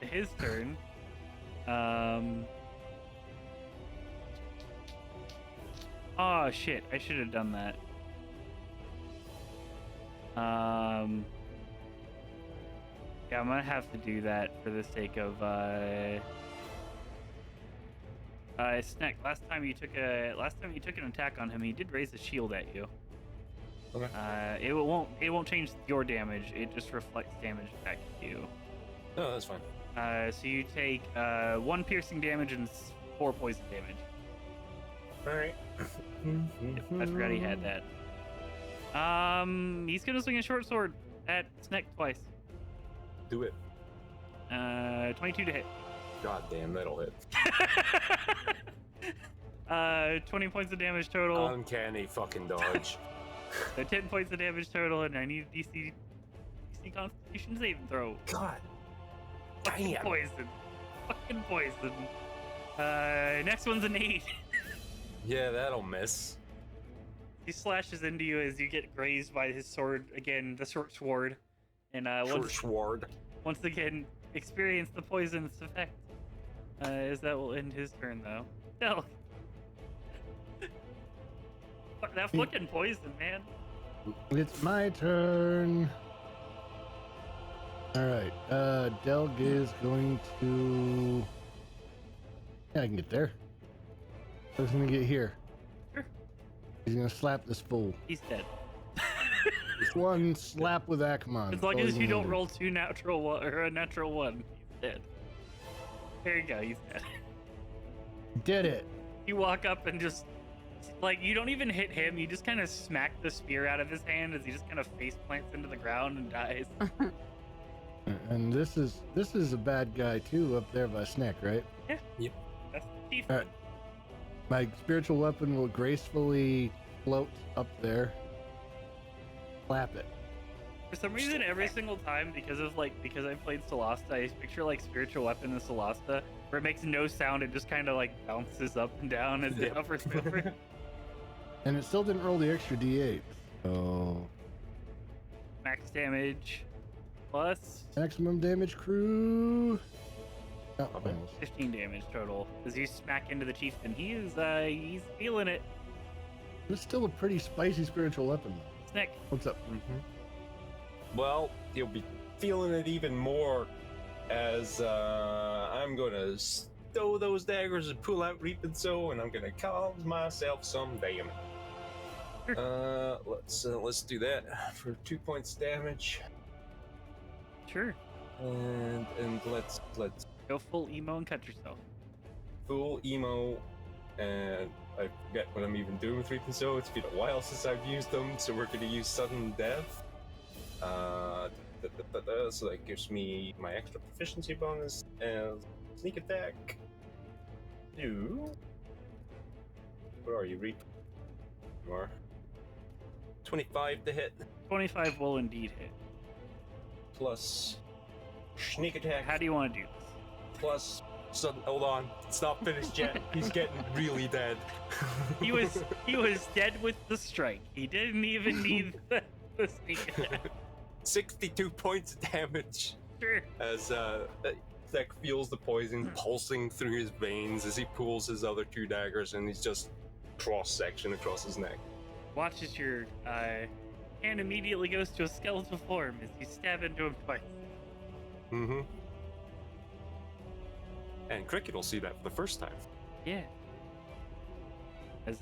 to his turn. Oh shit! I should have done that. Yeah, I'm gonna have to do that for the sake of Snack. Last time you took an attack on him, he did raise a shield at you. Okay. It won't change your damage. It just reflects damage back to you. No, that's fine. So you take 1 piercing damage and 4 poison damage. All right. I forgot he had that. He's gonna swing a short sword at Snack twice. Do it. 22 to hit. God damn, that'll hit. 20 points of damage total. Uncanny fucking dodge. So 10 points of damage total, and I need a DC Constitution saving throw. God. Fucking Damn. poison. Fucking poison. Next one's an 8. Yeah, that'll miss. He slashes into you as you get grazed by his sword again, the short sword, and Short sword. once again experience the poison's effect. As that will end his turn, though. No. Fuck that fucking poison, man. It's my turn. All right. Delg is going to. Yeah, I can get there. I was gonna get here. Sure. He's gonna slap this fool. He's dead. Just one slap with Akamon. As long as you don't roll 2 natural one or a natural 1, he's dead. There you go, he's dead. Did it. You walk up and just, like, you don't even hit him, you just kind of smack the spear out of his hand as he just kind of face plants into the ground and dies. And this is a bad guy too up there by Snack, right? That's the chief. All right. My spiritual weapon will gracefully float up there. Slap it. For some reason, every single time, because I played Solasta, I picture like spiritual weapon in Solasta, where it makes no sound, it just kind of like bounces up and down as it hovers over. And it still didn't roll the extra D8. So Max damage plus maximum damage, crew. Oh, almost. 15 damage total. As you smack into the chieftain, he's feeling it. It's still a pretty spicy spiritual weapon. Snick. What's up? Well, you'll be feeling it even more as I'm gonna stow those daggers and pull out Reaping Soul, and I'm gonna cause myself some damage. Let's do that for 2 points damage, Sure. and let's Go full emo and cut yourself. full emo, and I forget what I'm even doing with Reaping Soul. It's been a while since I've used them, so we're gonna use Sudden Death. So that gives me my extra proficiency bonus and sneak attack. Where are you, Reap? You are 25 to hit, 25 will indeed hit. plus sneak attack. How do you want to do this? Plus sudden. Hold on, it's not finished yet. He's getting really dead. He was dead with the strike. He didn't even need the sneak attack. 62 points of damage Sure. as Zek feels the poison pulsing through his veins as he pulls his other 2 daggers, and he's just cross-section across his neck. Watch as your hand immediately goes to a skeletal form as you stab into him twice. Mm-hmm. And Cricket will see that for the first time. Yeah. As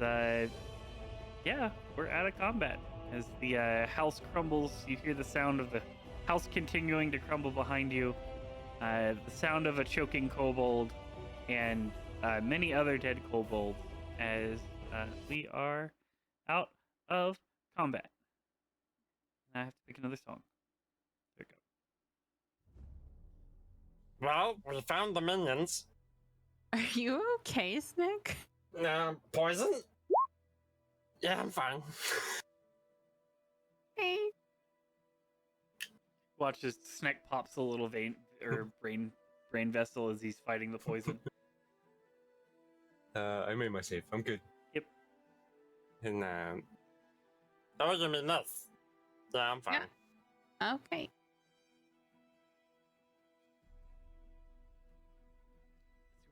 yeah, we're out of combat. As the house crumbles, you hear the sound of the house continuing to crumble behind you. The sound of a choking kobold and many other dead kobolds as we are out of combat. And I have to pick another song. There we go. Well, we found the minions. Are you okay, Snick? Poison? Yeah, I'm fine. Hey. Watch as Sneck pops a little vein or brain vessel as he's fighting the poison. I made my save. I'm good. Yep. And Oh, you mean this? Yeah, I'm fine. Yeah. Okay.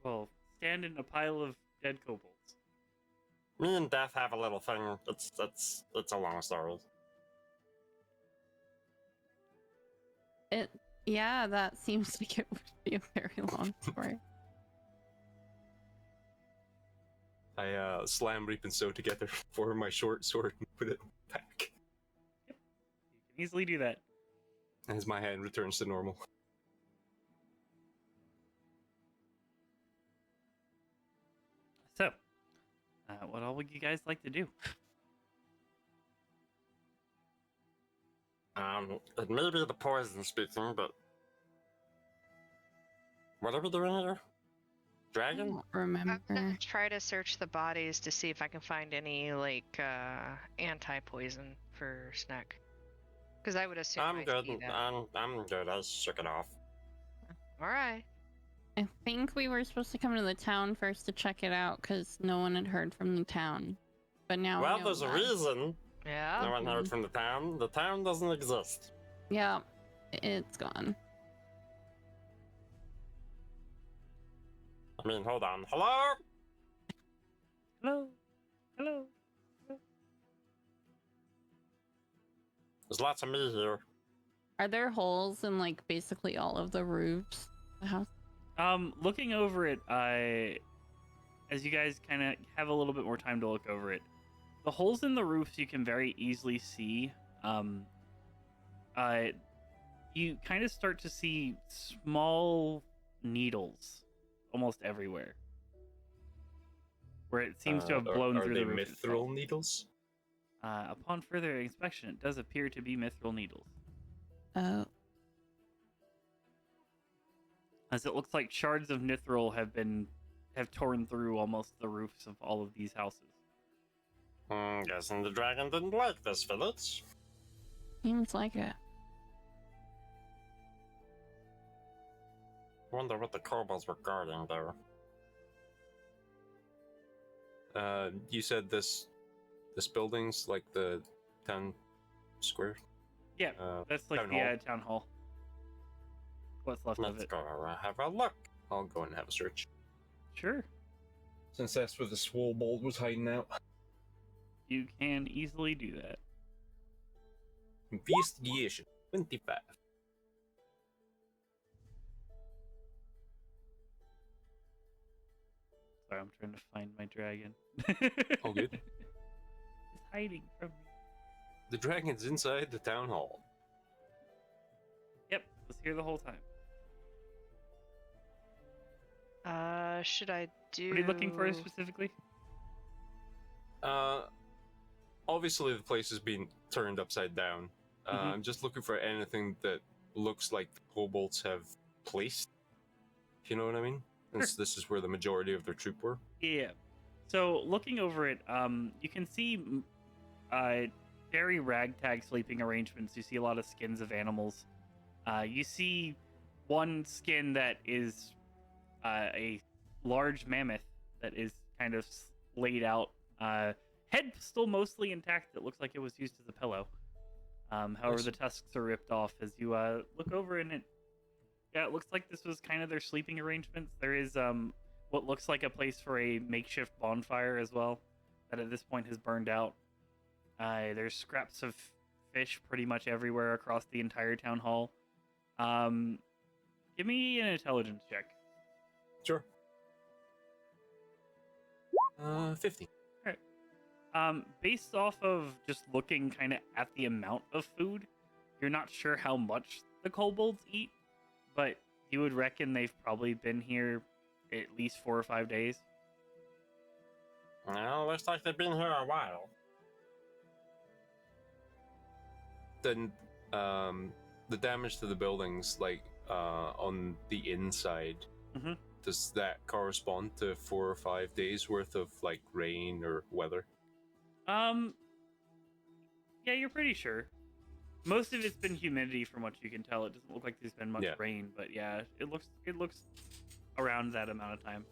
Well, stand in a pile of dead kobolds. Me and Death have a little thing. It's a long story. Yeah, that seems like it would be a very long story. I slam Reaping Soul together for my short sword and put it back You can easily do that. as my hand returns to normal. So, what all would you guys like to do? It may be the poison speaking, but what are we doing here? I Dragon? don't I'm remember. gonna try to search the bodies to see if I can find any like anti-poison for Snack. Because I would assume I'm I good. see that. I'm good. I shook it off. All right. I think we were supposed to come to the town first to check it out because no one had heard from the town. But now we Well, know there's a why. reason. Yeah. No one heard from the town. The town doesn't exist. Yeah, it's gone. I mean, hold on. Hello? Hello? Hello? There's lots of me here. Are there holes in like basically all of the roofs of the house? Looking over it, as you guys kind of have a little bit more time to look over it, the holes in the roofs you can very easily see. You kind of start to see small needles almost everywhere, where it seems to have blown through the roof. Are they mithril itself. needles? Upon further inspection, it does appear to be mithril needles, Oh, as it looks like shards of mithril have torn through almost the roofs of all of these houses. Guessing the dragon didn't like this village. seems like it. Wonder what the kobolds were guarding there. You said this building's like the town square? Yeah, that's like town the hall. town hall. What's left of Let's it? go have a look. I'll go and have a search. Sure, Since that's where the swobold was hiding out. you can easily do that. Investigation 25. Sorry, I'm trying to find my dragon. All good. It's hiding from me. The dragon's inside the town hall. Yep, was here the whole time. Should I do? What are you looking for specifically? Obviously the place has been turned upside down. Mhm. I'm just looking for anything that looks like the kobolds have placed. If you know what I mean? Since this is where the majority of their troop were. Yeah. So looking over it, you can see very ragtag sleeping arrangements. You see a lot of skins of animals. You see one skin that is a large mammoth that is kind of laid out. Head still mostly intact. It looks like it was used as a pillow. However, Nice. the tusks are ripped off as you look over, and it looks like this was kind of their sleeping arrangements. There is what looks like a place for a makeshift bonfire as well, that at this point has burned out. There's scraps of fish pretty much everywhere across the entire town hall. Give me an intelligence check. Sure. 50. Based off of just looking kind of at the amount of food, you're not sure how much the kobolds eat, but you would reckon they've probably been here at least 4 or 5 days. Well, looks like they've been here a while. Then the damage to the buildings, like on the inside, Mhm. does that correspond to 4 or 5 days worth of like rain or weather? Yeah, you're pretty sure. Most of it's been humidity from what you can tell. It doesn't look like there's been much Yeah. rain, but yeah, it looks around that amount of time.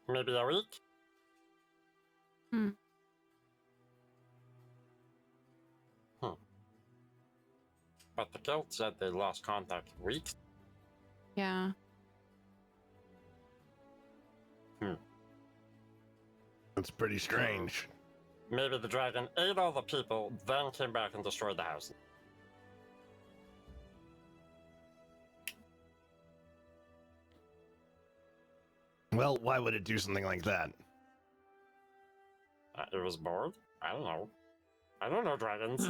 Maybe a week? But the guild said they lost contact weeks. Yeah. That's pretty strange. Maybe the dragon ate all the people, then came back and destroyed the house. Well, why would it do something like that? It was bored? I don't know. I don't know dragons.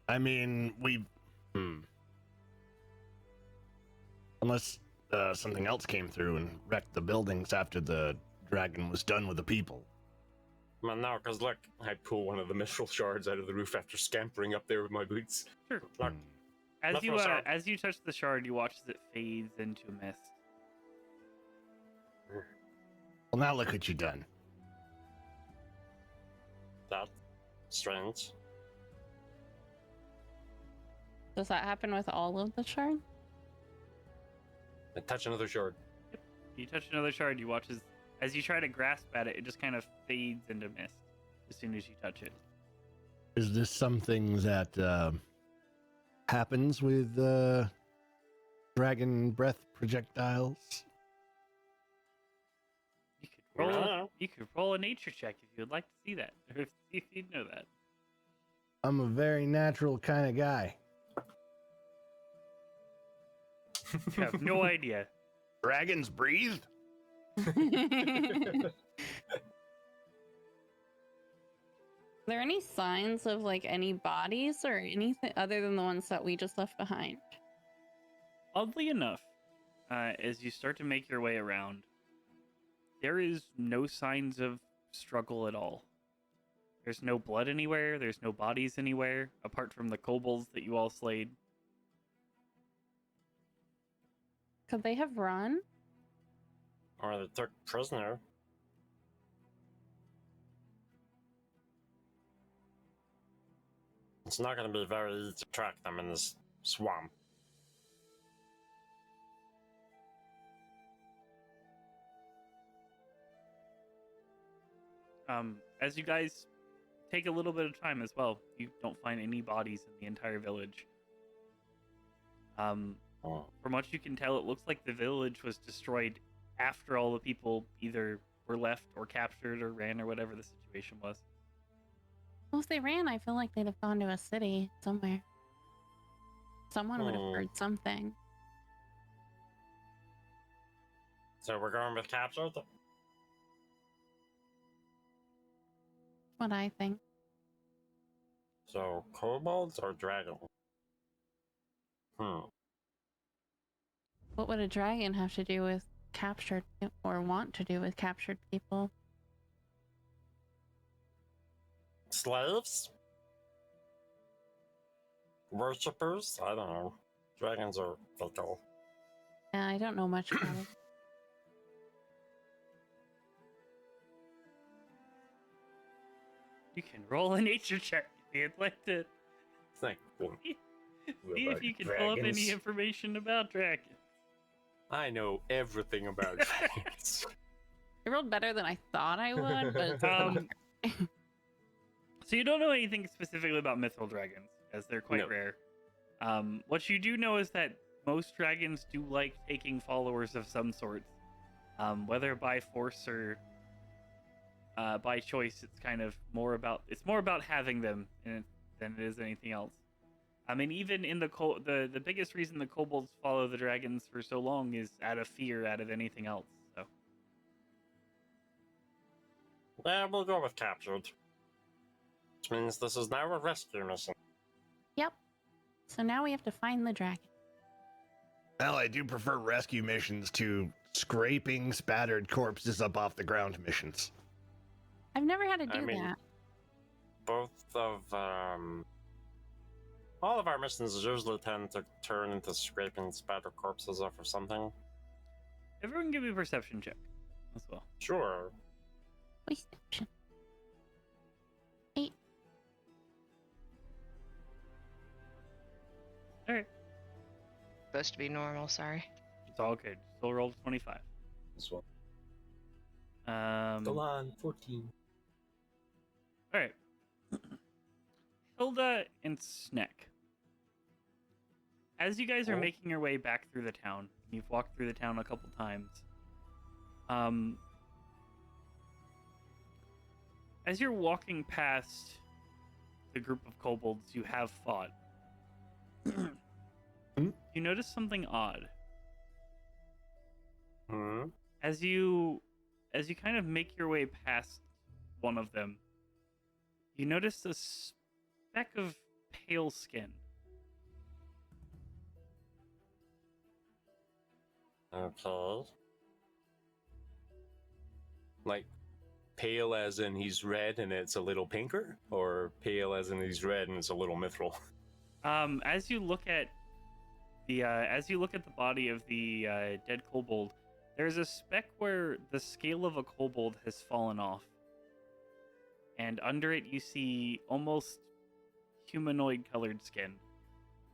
I mean, unless something else came through and wrecked the buildings after the dragon was done with the people. Well, no, because look, I pull one of the mithril shards out of the roof after scampering up there with my boots. Sure. look, As Let's you go south. as you touch the shard, you watch as it fades into mist. Well, now look what you've done. that's strange. Does that happen with all of the shards? And touch another shard. You touch another shard, you watch as you try to grasp at it, it just kind of fades into mist as soon as you touch it. Is this something that happens with dragon breath projectiles? You could roll a nature check if you would like to see that, or if you'd know that. I'm a very natural kind of guy. You have no idea. Dragons breathe? Are there any signs of like any bodies or anything other than the ones that we just left behind? Oddly enough, as you start to make your way around, there is no signs of struggle at all. There's no blood anywhere, there's no bodies anywhere, apart from the kobolds that you all slayed. Could they have run? Or they took prisoner. It's not going to be very easy to track them in this swamp. As you guys take a little bit of time as well, you don't find any bodies in the entire village. Oh. From what you can tell, it looks like the village was destroyed after all the people either were left or captured or ran or whatever the situation was. Well, if they ran, I feel like they'd have gone to a city somewhere. Someone would have heard something. So we're going with captured? What I think. So kobolds or dragons? What would a dragon have to do with captured or want to do with captured people? Slaves? Worshippers? I don't know. Dragons are fickle. Yeah, I don't know much about it. You can roll a nature check if you'd like to Thank you. see if you can pull up any information about dragons. I know everything about dragons. I rolled better than I thought I would, but it's Um, So you don't know anything specifically about mithril dragons, as they're quite No. rare. What you do know is that most dragons do like taking followers of some sort, whether by force or by choice. It's kind of more about having them than it is anything else. I mean, even in the biggest reason the kobolds follow the dragons for so long is out of fear, out of anything else. So Yeah, we'll go with captured. Which means this is now a rescue mission. Yep. So now we have to find the dragon. Well, I do prefer rescue missions to scraping spattered corpses up off the ground missions. I've never had to do I mean- that. Both of, all of our missions usually tend to turn into scraping spattered corpses off or something. everyone give me a perception check as well. Sure. Perception. 8. All right, Supposed to be normal, sorry. it's all good. Still rolled 25. This one. All Delon, 14. right. Hilda and Sneck. As you guys are Oh. making your way back through the town, you've walked through the town a couple times. As you're walking past the group of kobolds you have fought, you notice something odd. As you kind of make your way past one of them, you notice a speck of pale skin. Okay. Like, pale as in he's red and it's a little pinker? Or pale as in he's red and it's a little mithril? As you look at the body of the dead kobold, there's a speck where the scale of a kobold has fallen off, and under it you see almost humanoid-colored skin.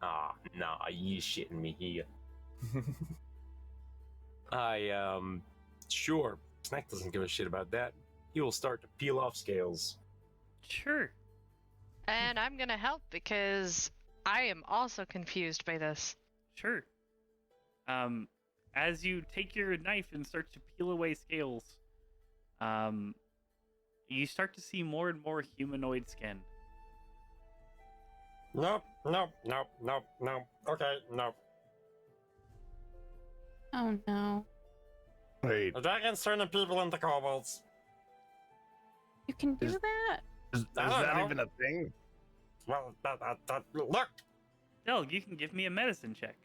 Ah, nah, you shitting me here. Sure, Snack doesn't give a shit about that. He will start to peel off scales. Sure. And I'm gonna help because I am also confused by this. Sure. As you take your knife and start to peel away scales, you start to see more and more humanoid skin. Nope, nope, nope, nope, nope. Okay, nope. Oh no. Wait, The dragon's turning people into kobolds. You can do Is- that? is I don't that know. even a thing? Well, look! Del, you can give me a medicine check.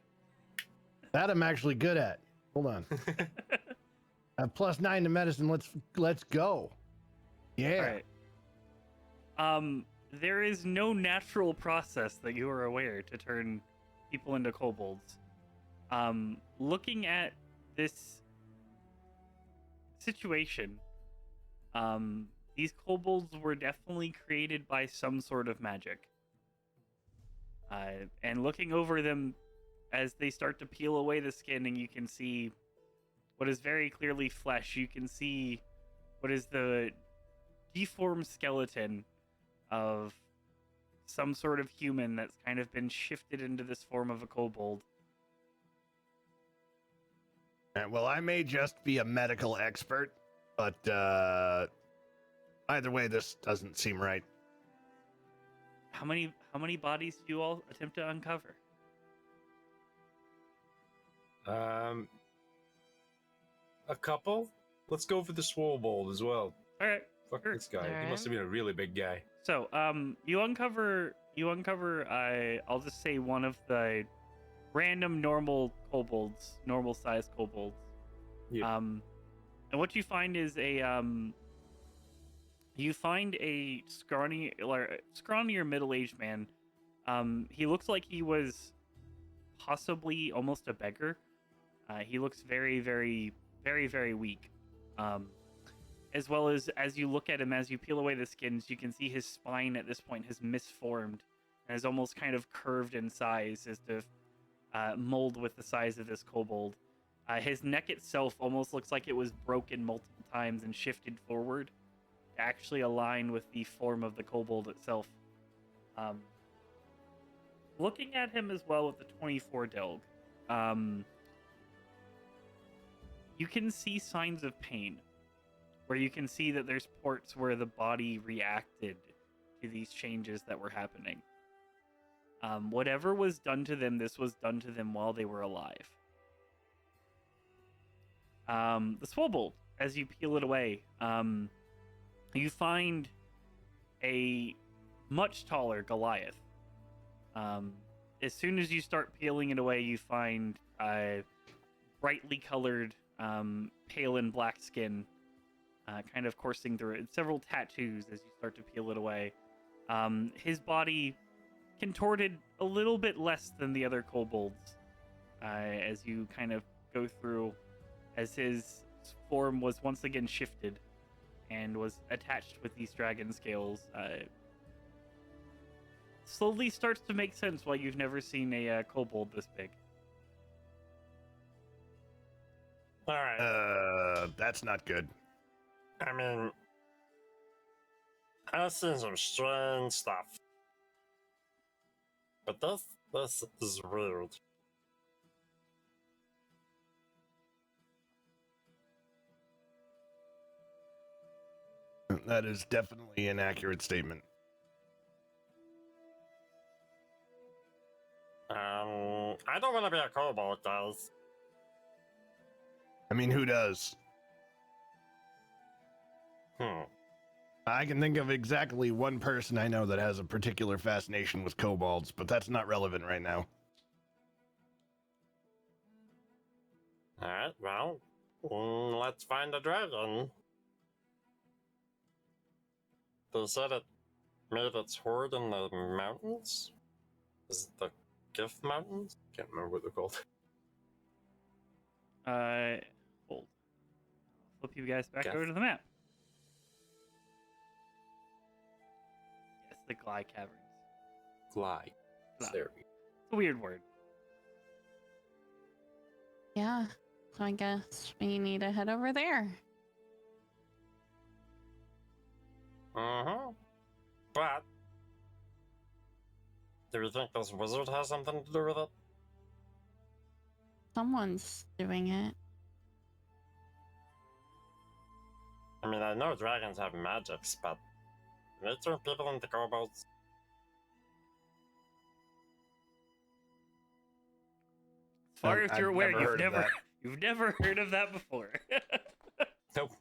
That I'm actually good at. Hold on. I have +9 to medicine. Let's go. Yeah. All right. There is no natural process that you are aware to turn people into kobolds. Looking at this situation, these kobolds were definitely created by some sort of magic. And looking over them as they start to peel away the skin, and you can see what is very clearly flesh. You can see what is the deformed skeleton of some sort of human that's kind of been shifted into this form of a kobold. Well, I may just be a medical expert, but either way, this doesn't seem right. How many bodies do you all attempt to uncover? Um, a couple. Let's go for the Swobold as well. All right. Fuck Sure. this guy. He Alright. must have been a really big guy. So, you uncover, I'll just say one of the random normal kobolds, normal sized kobolds. Yeah. And what you find is you find a scrawnier middle-aged man. He looks like he was possibly almost a beggar. He looks very, very, very, very weak. As well as you look at him, as you peel away the skins, you can see his spine at this point has misformed and is almost kind of curved in size as to mold with the size of this kobold. His neck itself almost looks like it was broken multiple times and shifted forward to actually align with the form of the kobold itself. Looking at him as well with the 24 Delg, you can see signs of pain, where you can see that there's ports where the body reacted to these changes that were happening. Whatever was done to them, this was done to them while they were alive. The Swobold, as you peel it away, you find a much taller Goliath. As soon as you start peeling it away, you find brightly colored, pale and black skin, kind of coursing through it. Several tattoos as you start to peel it away. His body contorted a little bit less than the other kobolds as you kind of go through, as his form was once again shifted and was attached with these dragon scales. Slowly starts to make sense why you've never seen a kobold this big. Alright. That's not good. I mean, I've seen some strange stuff. But this is weird. That is definitely an accurate statement. I don't want to be a kobold, guys. I mean, who does? I can think of exactly one person I know that has a particular fascination with kobolds, but that's not relevant right now. Alright, well, let's find a dragon. They said it made its hoard in the mountains? Is it the Gift Mountains? Can't remember what they're called. Hold. Flip you guys back Guess. over to the map. Yes, the Glide Caverns. Fly. Fly. There we It's a weird word. Yeah. So I guess we need to head over there. But, do we think this wizard has something to do with it? Someone's doing it. I mean, I know dragons have magics, but they turn people into kobolds. As far as I've you're aware, never heard of that. you've never heard of that before. Nope.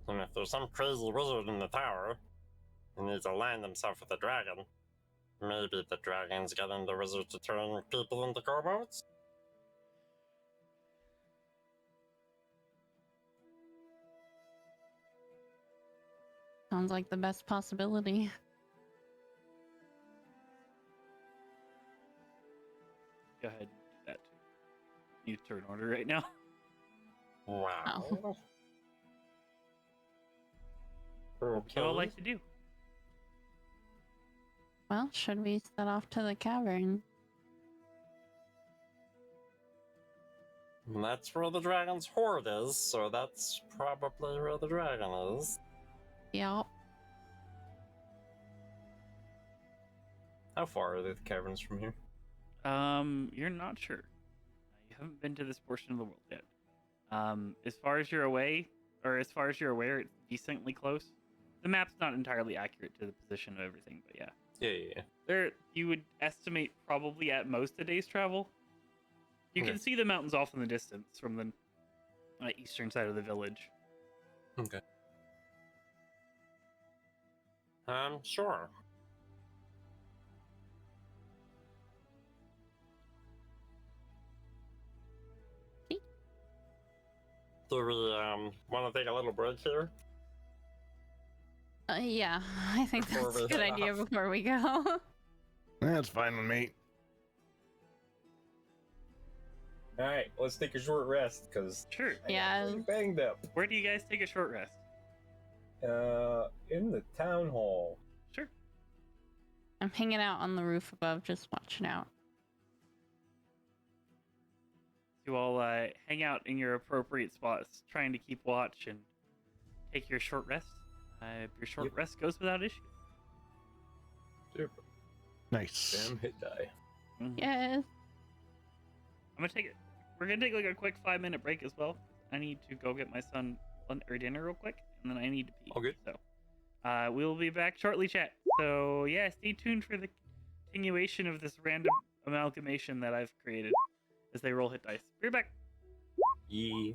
And if there's some crazy wizard in the tower and needs to land himself with a dragon, maybe the dragon's getting the wizard to turn people into kobolds? Sounds like the best possibility. Go ahead and do that too. You turn order right now. Wow. Oh. What you all like to do? Well, should we set off to the cavern? That's where the dragon's hoard is, so that's probably where the dragon is. Yup. How far are the caverns from here? You're not sure. You haven't been to this portion of the world yet. As far as you're aware, it's decently close. the map's not entirely accurate to the position of everything, but yeah. Yeah. There, you would estimate probably at most a day's travel. You Okay. can see the mountains off in the distance from the eastern side of the village. Okay. Sure. Do we want to take a little break here? Yeah, I think Before that's a we good head idea off. before we go. That's fine with me. All right, let's take a short rest because Sure. Yeah. banged up. Where do you guys take a short rest? In the town hall. Sure. I'm hanging out on the roof above, just watching out. You all hang out in your appropriate spots, trying to keep watch and take your short rest. Your short Yep. rest goes without issue. Super. Nice. Damn hit die. Mhm. Yes. I'm gonna take it. We're gonna take like a quick 5-minute break as well. I need to go get my son lunch or dinner real quick, and then I need to pee. All good. So, we'll be back shortly, chat. So yeah, stay tuned for the continuation of this random amalgamation that I've created as they roll hit dice. Be right back. Yeah.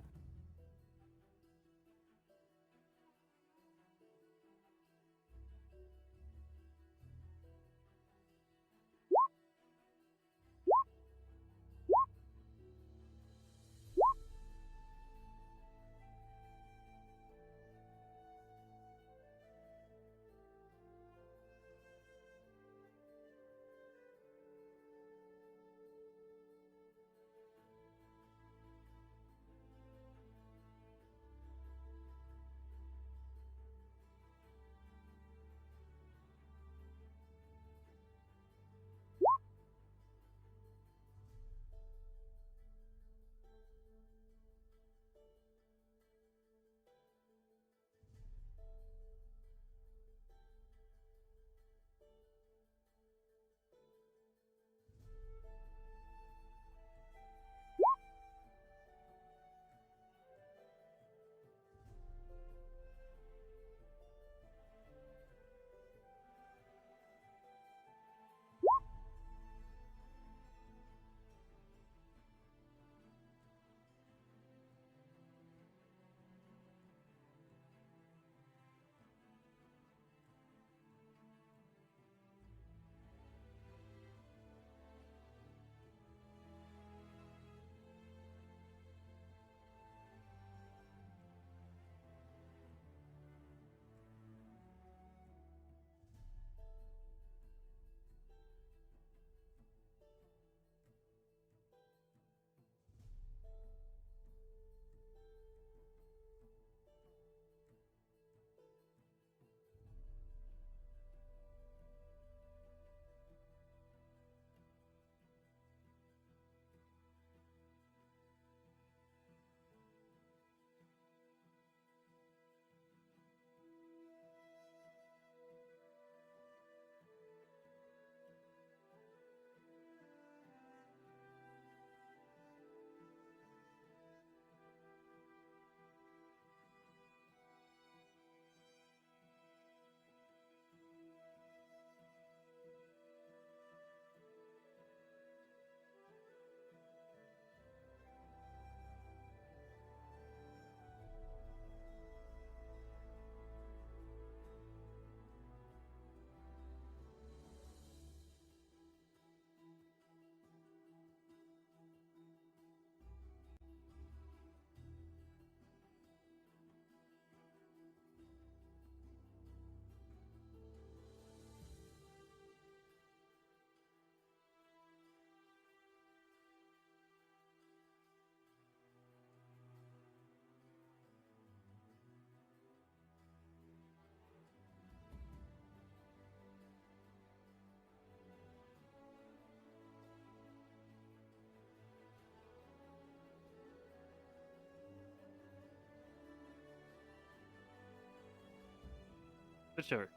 For sure.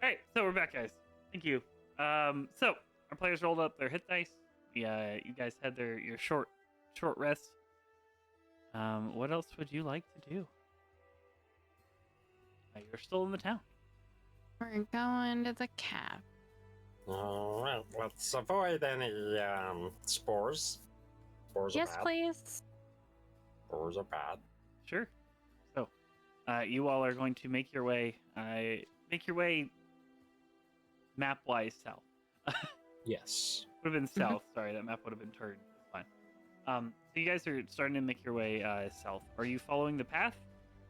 All right, so we're back, guys. Thank you. So our players rolled up their hit dice. Yeah, you guys had your short rest. What else would you like to do? You're still in the town. We're going to the cap. Alright, let's avoid any spores. Spores Yes, are bad. please. Spores are bad. Sure. So, you all are going to make your way map-wise south. Yes. Would have been south. Sorry, that map would have been turned. That's fine. So you guys are starting to make your way south. Are you following the path?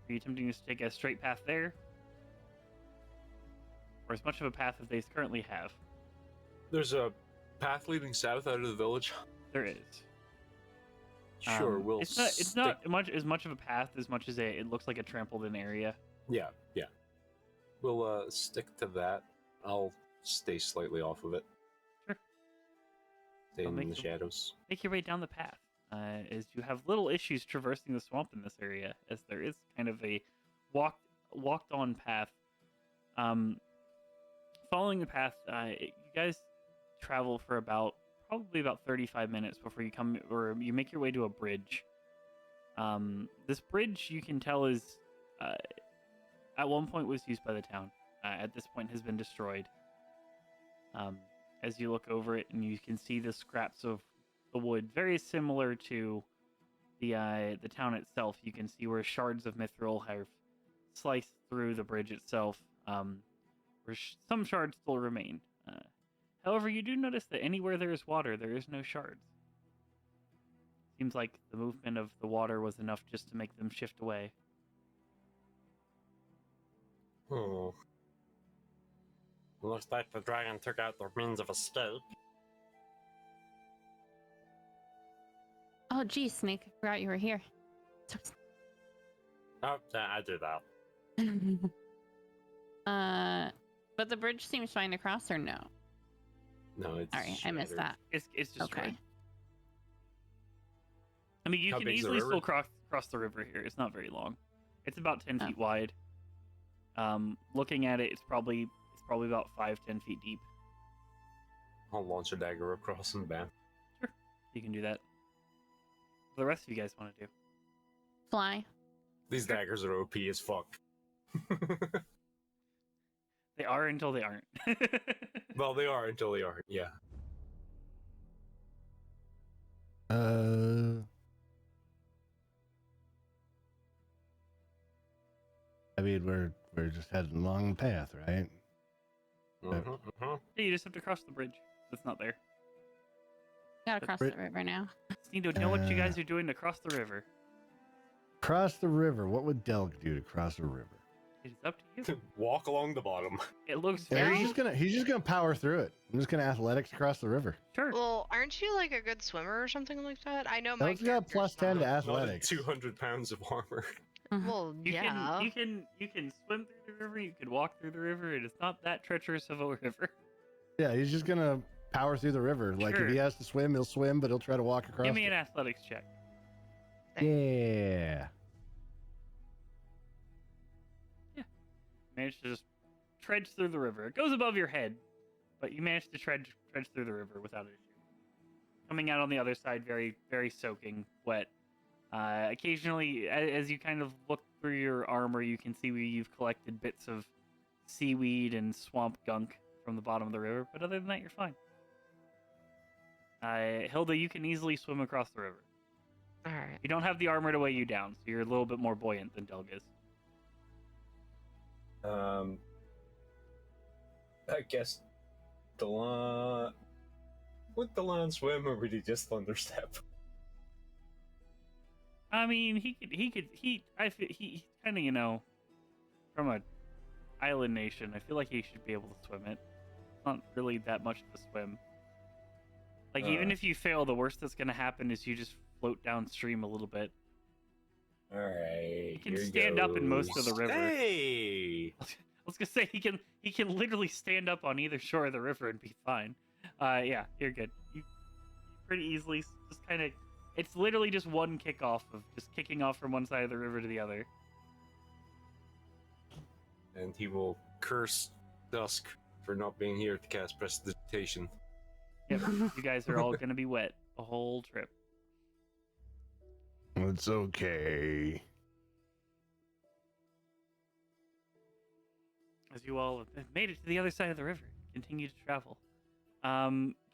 Are you attempting to take a straight path there? Or as much of a path as they currently have? There's a path leading south out of the village. There is. Sure, we'll. It's not as much of a path as much as it looks like a trampled-in area. Yeah. We'll stick to that. I'll stay slightly off of it. Sure. Stay I'll in make the the- shadows. Make your way down the path. As you have little issues traversing the swamp in this area, as there is kind of a walked on path. Following the path, you guys travel for probably about 35 minutes before you make your way to a bridge. This bridge, you can tell, is at one point was used by the town. At this point has been destroyed. As you look over it, and you can see the scraps of the wood, very similar to the town itself. You can see where shards of mithril have sliced through the bridge itself, where some shards still remain. However, you do notice that anywhere there is water, there is no shards. Seems like the movement of the water was enough just to make them shift away. Oh. Looks like the dragon took out their means of escape. Oh, geez, Snake. I forgot you were here. Oh, yeah, I do that. But the bridge seems fine to cross, or no? No, it's. All right, I missed shattered. that. It's destroyed. Okay. I mean, you How can big's the easily still river? cross the river here. It's not very long. It's about 10 Oh. feet wide. Looking at it, it's probably about 5-10 feet deep. I'll launch a dagger across and bam. You can do that. What do the rest of you guys want to do? Fly. These daggers are OP as fuck. They are until they aren't. Well, they are until they aren't. Yeah. I mean, we're just heading along the path, right? Yeah, you just have to cross the bridge. It's not there. Gotta cross the river now. Just need to know what you guys are doing to cross the river. Cross the river. What would Delg do to cross a river? It's up to you. Walk along the bottom. It looks Yeah, very he's just gonna power through it. I'm just gonna athletics across the river. sure. Well, aren't you like a good swimmer or something like that? I know my Delg's got plus 10 to Not at athletics. 200 pounds of armor. Well, You yeah. can swim through the river. You can walk through the river. It is not that treacherous of a river. Yeah, he's just gonna power through the river. Like Sure. if he has to swim, he'll swim, but he'll try to walk across. Give me it. an athletics check. Yeah. Manage to just trudge through the river. It goes above your head, but you manage to trudge through the river without issue. Coming out on the other side, very, very soaking wet. Occasionally, as you kind of look through your armor, you can see where you've collected bits of seaweed and swamp gunk from the bottom of the river. But other than that, you're fine. Hilda, you can easily swim across the river. All right. You don't have the armor to weigh you down, so you're a little bit more buoyant than Delg is. I guess Delon. Would Delon swim or would he just thunderstep? I mean, he kind of, from a island nation, I feel like he should be able to swim it. It's not really that much of a swim. Like, even if you fail, the worst that's going to happen is you just float downstream a little bit. Alright. He can stand up in most of the river. Hey! I was going to say, he can literally stand up on either shore of the river and be fine. Yeah, you're good. You pretty easily just kind of... It's literally just one kickoff of just kicking off from one side of the river to the other. And he will curse Dusk for not being here to cast Prestidigitation. Yep, you guys are all going to be wet the whole trip. It's okay. as you all have made it to the other side of the river, continue to travel.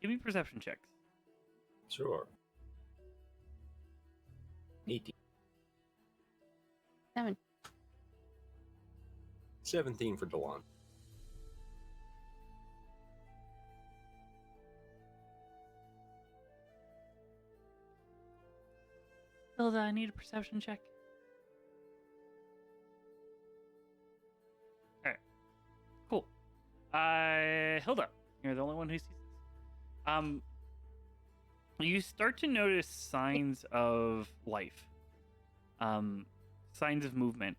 Give me perception checks. Sure. 18. 7. 17 for Delon. Hilda, I need a perception check. Alright. Cool. Hilda, you're the only one who sees this. You start to notice signs of life. Signs of movement.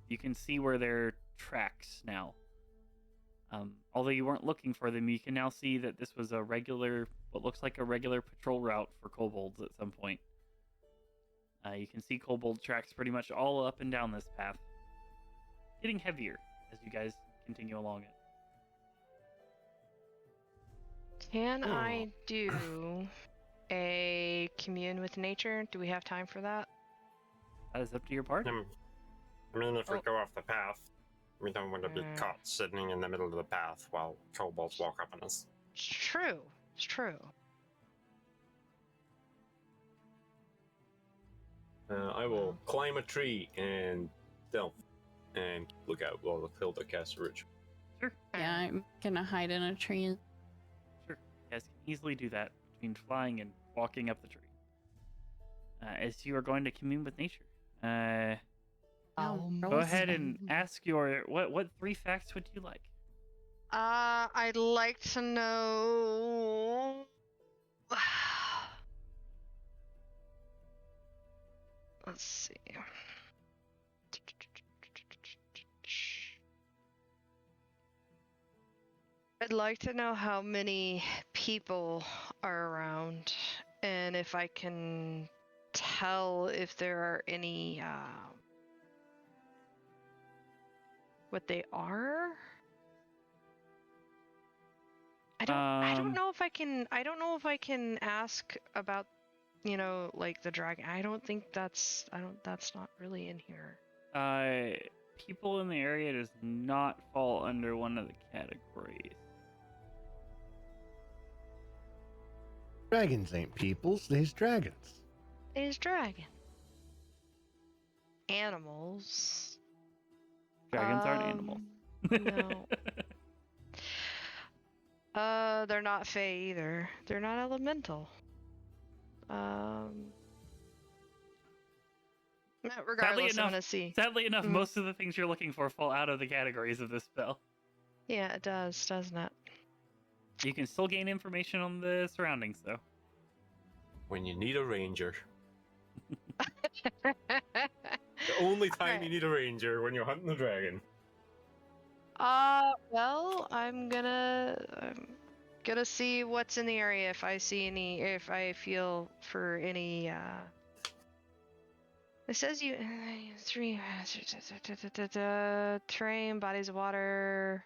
You can see where there are tracks now. Although you weren't looking for them, you can now see that this was what looks like a regular patrol route for kobolds at some point. You can see kobold tracks pretty much all up and down this path. Getting heavier as you guys continue along it. Can I do a commune with nature? Do we have time for that? That is up to your party. I mean, if we Oh. go off the path, we don't want to be caught sitting in the middle of the path while kobolds walk up on us. It's true. It's true. I will climb a tree and stealth and look out while Hilda casts a ritual. Sure. Yeah, I'm gonna hide in a tree. Sure. You guys can easily do that between flying and walking up the tree. As you are going to commune with nature. Go ahead and ask your what 3 facts would you like? I'd like to know. Let's see. I'd like to know how many people are around, and if I can tell if there are any what they are. I don't know if I can ask about, like the dragon. I don't think that's not really in here. People in the area does not fall under one of the categories. Dragons ain't peoples, they's dragons. Is dragon. Animals. Dragons aren't animals. No. They're not Fae either. They're not elemental. Regardless, I'm gonna see. Sadly enough, Mhm. most of the things you're looking for fall out of the categories of this spell. Yeah, it does, doesn't it? You can still gain information on the surroundings, though. When you need a ranger. The only time Alright. you need a ranger when you're hunting the dragon. Well, I'm gonna see what's in the area if I feel for any, It says you 3 terrain, bodies of water,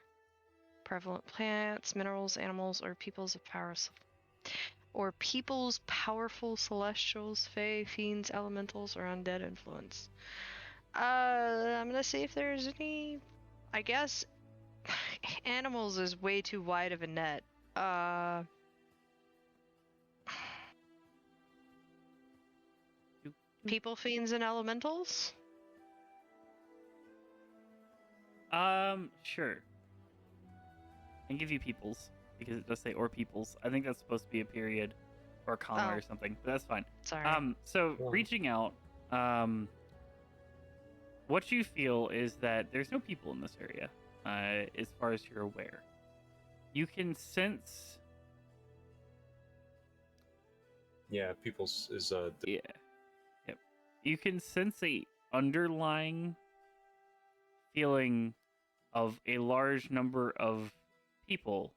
prevalent plants, minerals, animals, or peoples powerful celestials, fae, fiends, elementals, or undead influence. I'm gonna see if there's any. I guess animals is way too wide of a net. People, fiends, and elementals? Sure. I can give you peoples, because it does say or peoples. I think that's supposed to be a period or a comma Oh. or something, but that's fine. Sorry. So Well- reaching out, what you feel is that there's no people in this area, as far as you're aware. You can sense, Yeah, people's is yeah, yep. You can sense a underlying feeling of a large number of people,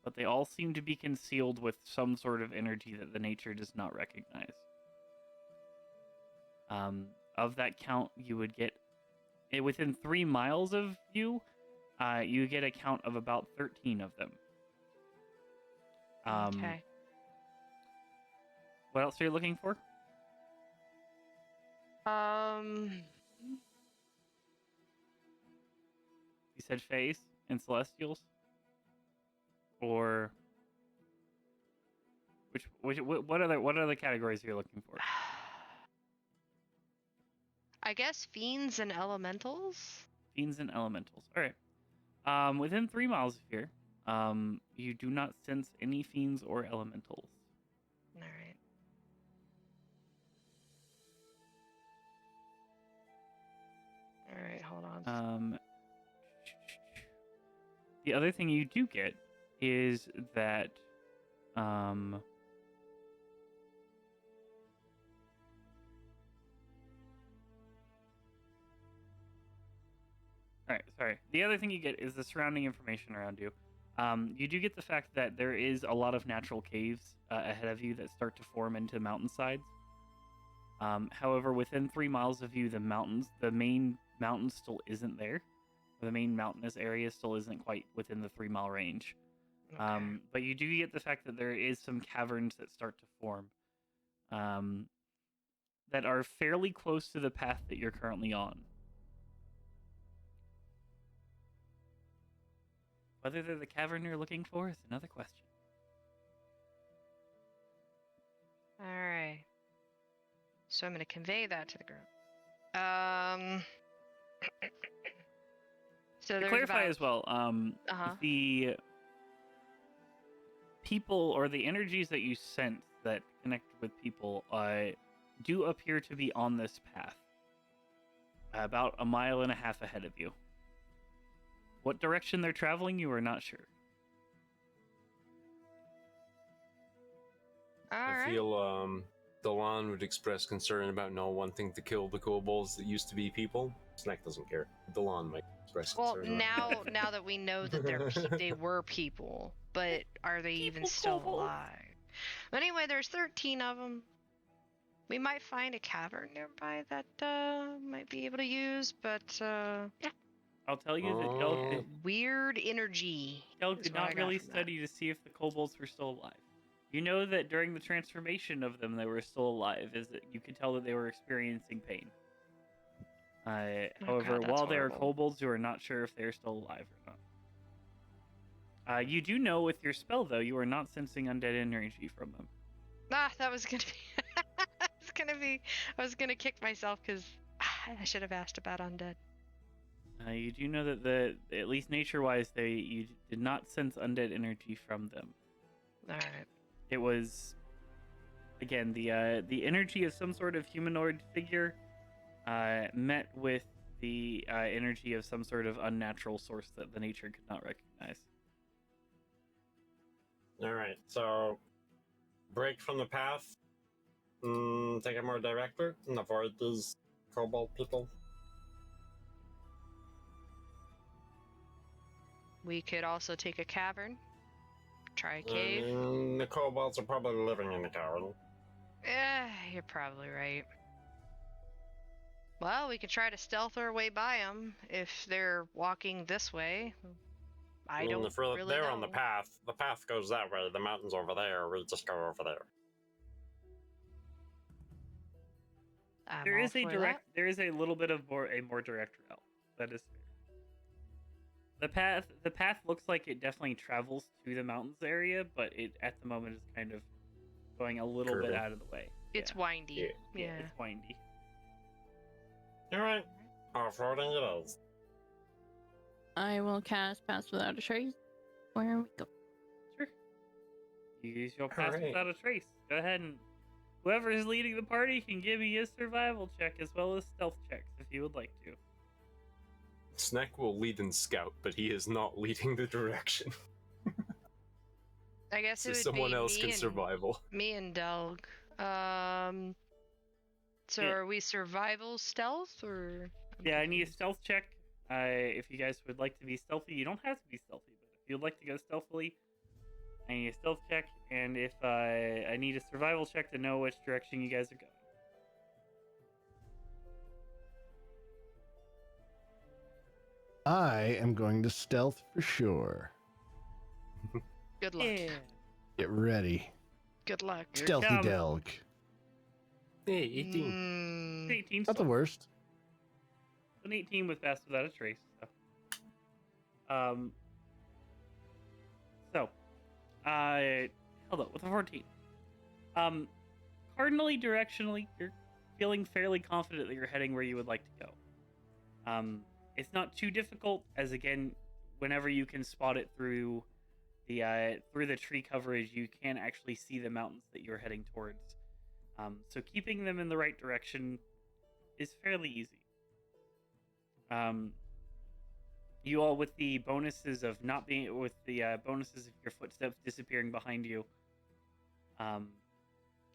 but they all seem to be concealed with some sort of energy that the nature does not recognize. Of that count, you would get within 3 miles of you. You get a count of about 13 of them. Okay. What else are you looking for? Um. You said Fays and Celestials, or what other categories are you looking for? I guess fiends and elementals. Fiends and elementals. All right. Within 3 miles of here, you do not sense any fiends or elementals. All right. All right, hold on. The other thing you do get is that, all right, sorry. The other thing you get is the surrounding information around you. You do get the fact that there is a lot of natural caves ahead of you that start to form into mountainsides. However, within 3 miles of you, the main mountain still isn't there. The main mountainous area still isn't quite within the 3-mile range. Okay. But you do get the fact that there is some caverns that start to form that are fairly close to the path that you're currently on. Whether they're the cavern you're looking for is another question. All right. So I'm going to convey that to the group. So To there's clarify about... as well, Uh-huh. the people or the energies that you sense that connect with people do appear to be on this path, about 1.5 miles ahead of you. What direction they're traveling, you are not sure. All I right. feel Delan would express concern about not wanting to kill the kobolds that used to be people. Snack doesn't care. Delan might express Well, concern. about that. now that we know that they were people, but are they even People still kobolds. alive? Anyway, there's 13 of them. We might find a cavern nearby that might be able to use, but yeah. I'll tell you that Oh. Weird energy. Kelg is did what I not got really from that. study to see if the kobolds were still alive. You know that during the transformation of them, they were still alive. Is that you could tell that they were experiencing pain. However, God, that's while they are horrible. kobolds, you are not sure if they're still alive or not. You do know with your spell, though, you are not sensing undead energy from them. Ah, that was gonna be. I was gonna kick myself because I should have asked about undead. You do know that at least nature-wise, you did not sense undead energy from them. All right. It was, again, the energy of some sort of humanoid figure met with the energy of some sort of unnatural source that the nature could not recognize. Alright, so break from the path, take a more direct route, and avoid these kobold people. We could also take a cavern. Try a I cave. mean, the kobolds are probably living in the cavern. You're probably right. Well, we could try to stealth our way by them if they're walking this way. I mean, don't if we're really there know. on the path goes that way, the mountain's over there, we just go over there. I'm There all is a for direct. There is a little bit of a more direct route. That is fair. The path looks like it definitely travels to the mountains area, but it at the moment is kind of going a little bit Curving. out of the way. It's windy. Yeah. It's windy. Alright, off-roading it is. I will cast Pass Without a Trace. Where we go? Sure. You use your pass Alright. without a trace. Go ahead and whoever is leading the party can give me a survival check as well as stealth checks if you would like to. Snack will lead and scout, but he is not leading the direction. I guess So it would someone be else me can and, survival. me and Delg. So Yeah. are we survival stealth or? I'm Yeah, I need a confused. stealth check. If you guys would like to be stealthy, you don't have to be stealthy, but if you'd like to go stealthily, I need a stealth check, and if I need a survival check to know which direction you guys are going. I am going to stealth for sure. Good luck. Get ready. Good luck. Here it Stealthy comes. Delg. Hey, 18. Mm, 18 Not the still. worst. An 18 with pass without a trace. So. Um. So, hold up with a 14. Cardinally, directionally, you're feeling fairly confident that you're heading where you would like to go. It's not too difficult, as again, whenever you can spot it through the tree coverage, you can actually see the mountains that you're heading towards. So keeping them in the right direction is fairly easy. You all, with the bonuses of not being, with the bonuses of your footsteps disappearing behind you,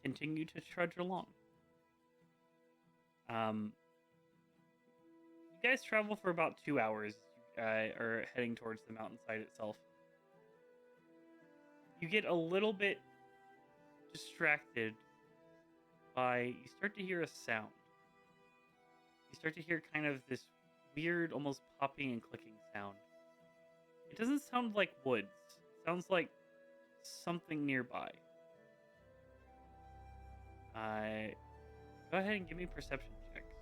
continue to trudge along. You guys travel for about 2 hours, or heading towards the mountainside itself. You get a little bit distracted by, you start to hear a sound. You start to hear kind of this weird, almost popping and clicking sound. It doesn't sound like woods. It sounds like something nearby. Go ahead and give me perception checks.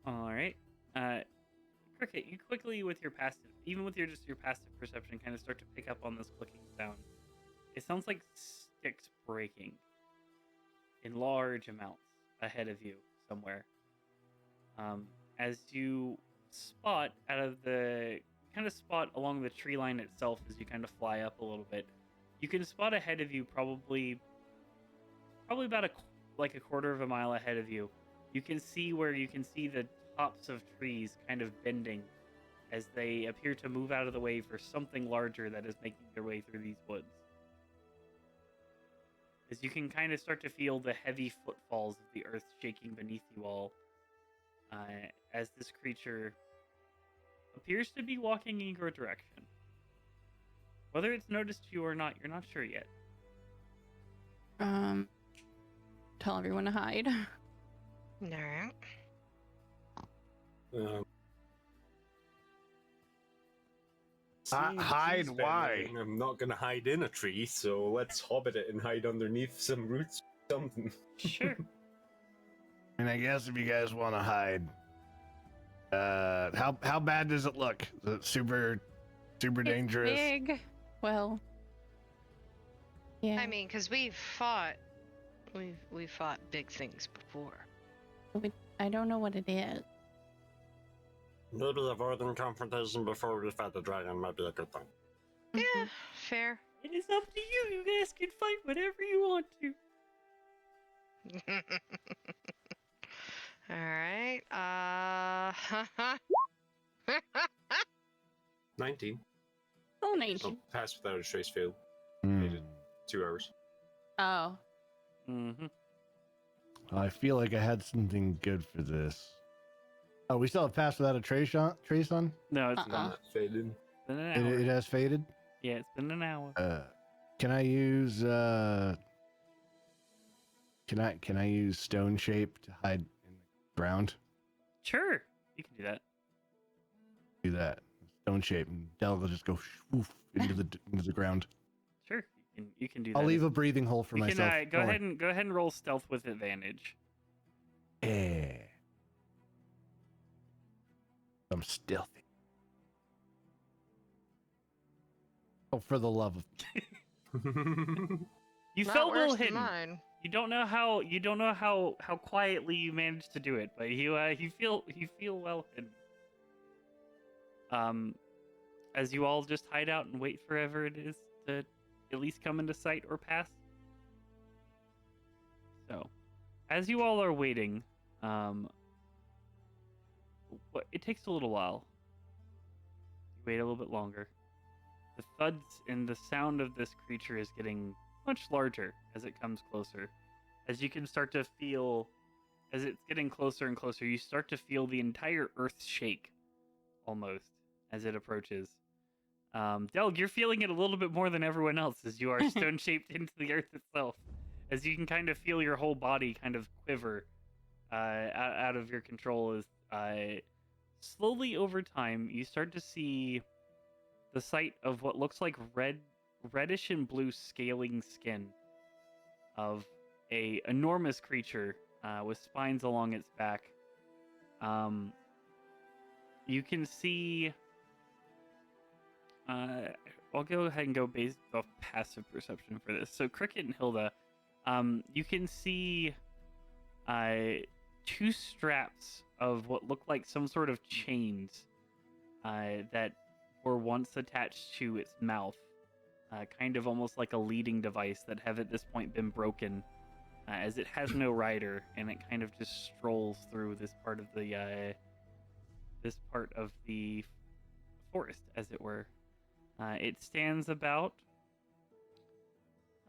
All right. Cricket, you quickly, with your passive, even with your passive perception, kind of start to pick up on this clicking sound. It sounds like sticks breaking in large amounts ahead of you somewhere. As you spot spot along the tree line itself, as you kind of fly up a little bit, you can spot ahead of you probably about a quarter of a mile ahead of you. You can see the tops of trees kind of bending as they appear to move out of the way for something larger that is making their way through these woods. As you can kind of start to feel the heavy footfalls of the earth shaking beneath you all, as this creature appears to be walking in your direction. Whether it's noticed you or not, you're not sure yet. Tell everyone to hide. Alright. Hide why? I'm not gonna hide in a tree, so let's hobbit it and hide underneath some roots or something. Sure. And I guess if you guys want to hide, how bad does it look? Is it super dangerous? It's big. Well, yeah. I mean, because we've fought big things before. I don't know what it is. Maybe avoiding confrontation before we fight the dragon might be a good thing. Yeah, fair. It is up to you. You guys can fight whatever you want to. Alright, 19. Oh, 19. Oh, pass without a trace failed. Hmm. Needed 2 hours. Oh. Mm-hmm. I feel like I had something good for this. Oh, we still have pass without a trace on? No, it's Uh-uh. not. Faded. It's been an hour. It has faded. Yeah, it's been an hour. Can I use Can I use stone shape to hide in the ground? Sure, you can do that. Do that stone shape, and Del will just go woof into the ground. Sure, you can do that. I'll leave a breathing hole for You myself. can go ahead and roll stealth with advantage. Yeah. I'm stealthy. Oh, for the love of You Not felt well worse than hidden. mine. You don't know how quietly you managed to do it, but you feel well hidden. As you all just hide out and wait forever it is to at least come into sight or pass. So, as you all are waiting, it takes a little while. You wait a little bit longer. The thuds and the sound of this creature is getting much larger as it comes closer. As you can start to feel, as it's getting closer and closer, you start to feel the entire earth shake, almost, as it approaches. Delg, you're feeling it a little bit more than everyone else, as you are stone-shaped into the earth itself. As you can kind of feel your whole body kind of quiver out of your control. As slowly over time, you start to see the sight of what looks like red reddish and blue scaling skin of a enormous creature with spines along its back. You can see. I'll go ahead and go based off passive perception for this. So Cricket and Hilda, you can see 2 straps of what look like some sort of chains that were once attached to its mouth, kind of almost like a leading device that have at this point been broken, as it has no rider and it kind of just strolls through this part of the forest, as it were. It stands about,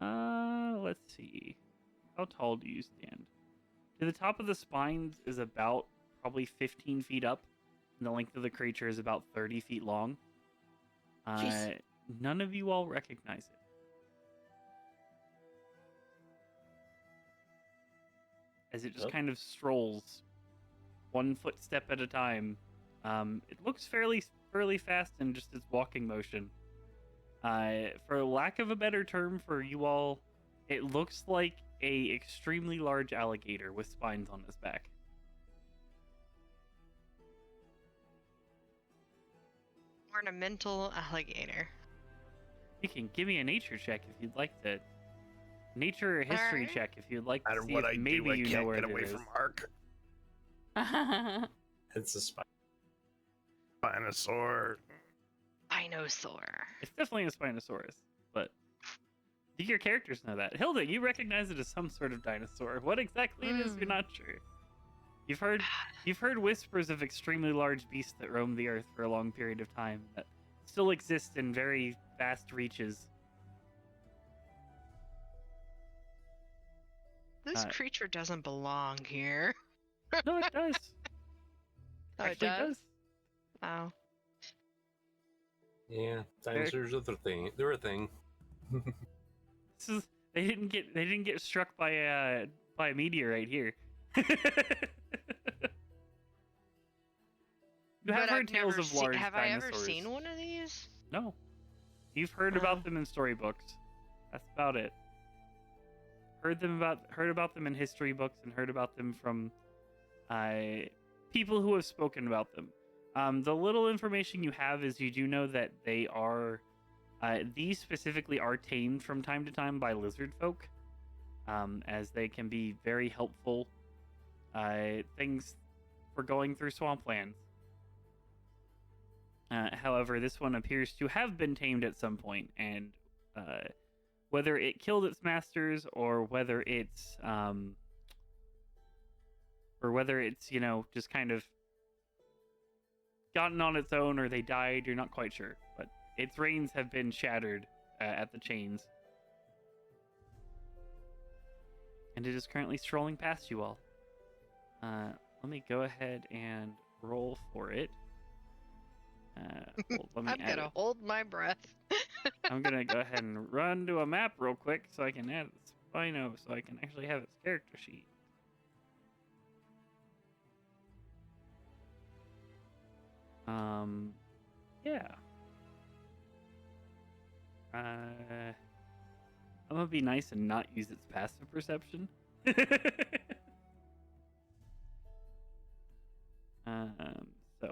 let's see, how tall do you stand? To the top of the spines is about probably 15 feet up, and the length of the creature is about 30 feet long. Jeez. None of you all recognize it. As it just kind of strolls, 1 footstep at a time. It looks fairly fast in just its walking motion. For lack of a better term for you all, it looks like a extremely large alligator with spines on its back. Ornamental alligator. You can give me a nature check if you'd like to. Nature or history Alright. check if you'd like to Matter see what if I maybe do, I you know can't where get it away is. from Ark. It's a spy. Dinosaur. Dinosaur. It's definitely a Spinosaurus, but do your characters know that? Hilda, you recognize it as some sort of dinosaur. What exactly it is, you're not sure. You've heard whispers of extremely large beasts that roam the earth for a long period of time that still exist in very vast reaches. This creature doesn't belong here. No, it does. Oh, it Actually, does? Oh. Yeah, dinosaurs are the thing. They're a thing. They didn't get struck by a meteorite here. You have But heard I've tales never of large Have I dinosaurs. ever seen one of these? No. You've heard Oh. about them in storybooks. That's about it. Heard about them in history books and heard about them from people who have spoken about them. The little information you have is you do know that they are these specifically are tamed from time to time by lizard folk, as they can be very helpful things for going through swamplands. However, this one appears to have been tamed at some point, and whether it killed its masters or whether it's just kind of gotten on its own or they died, you're not quite sure. But its reins have been shattered at the chains. And it is currently strolling past you all. Let me go ahead and roll for it. Let me I'm add gonna it. hold my breath. I'm gonna go ahead and run to a map real quick so I can add its Spino so I can actually have its character sheet. Yeah. I'm gonna be nice and not use its passive perception. So.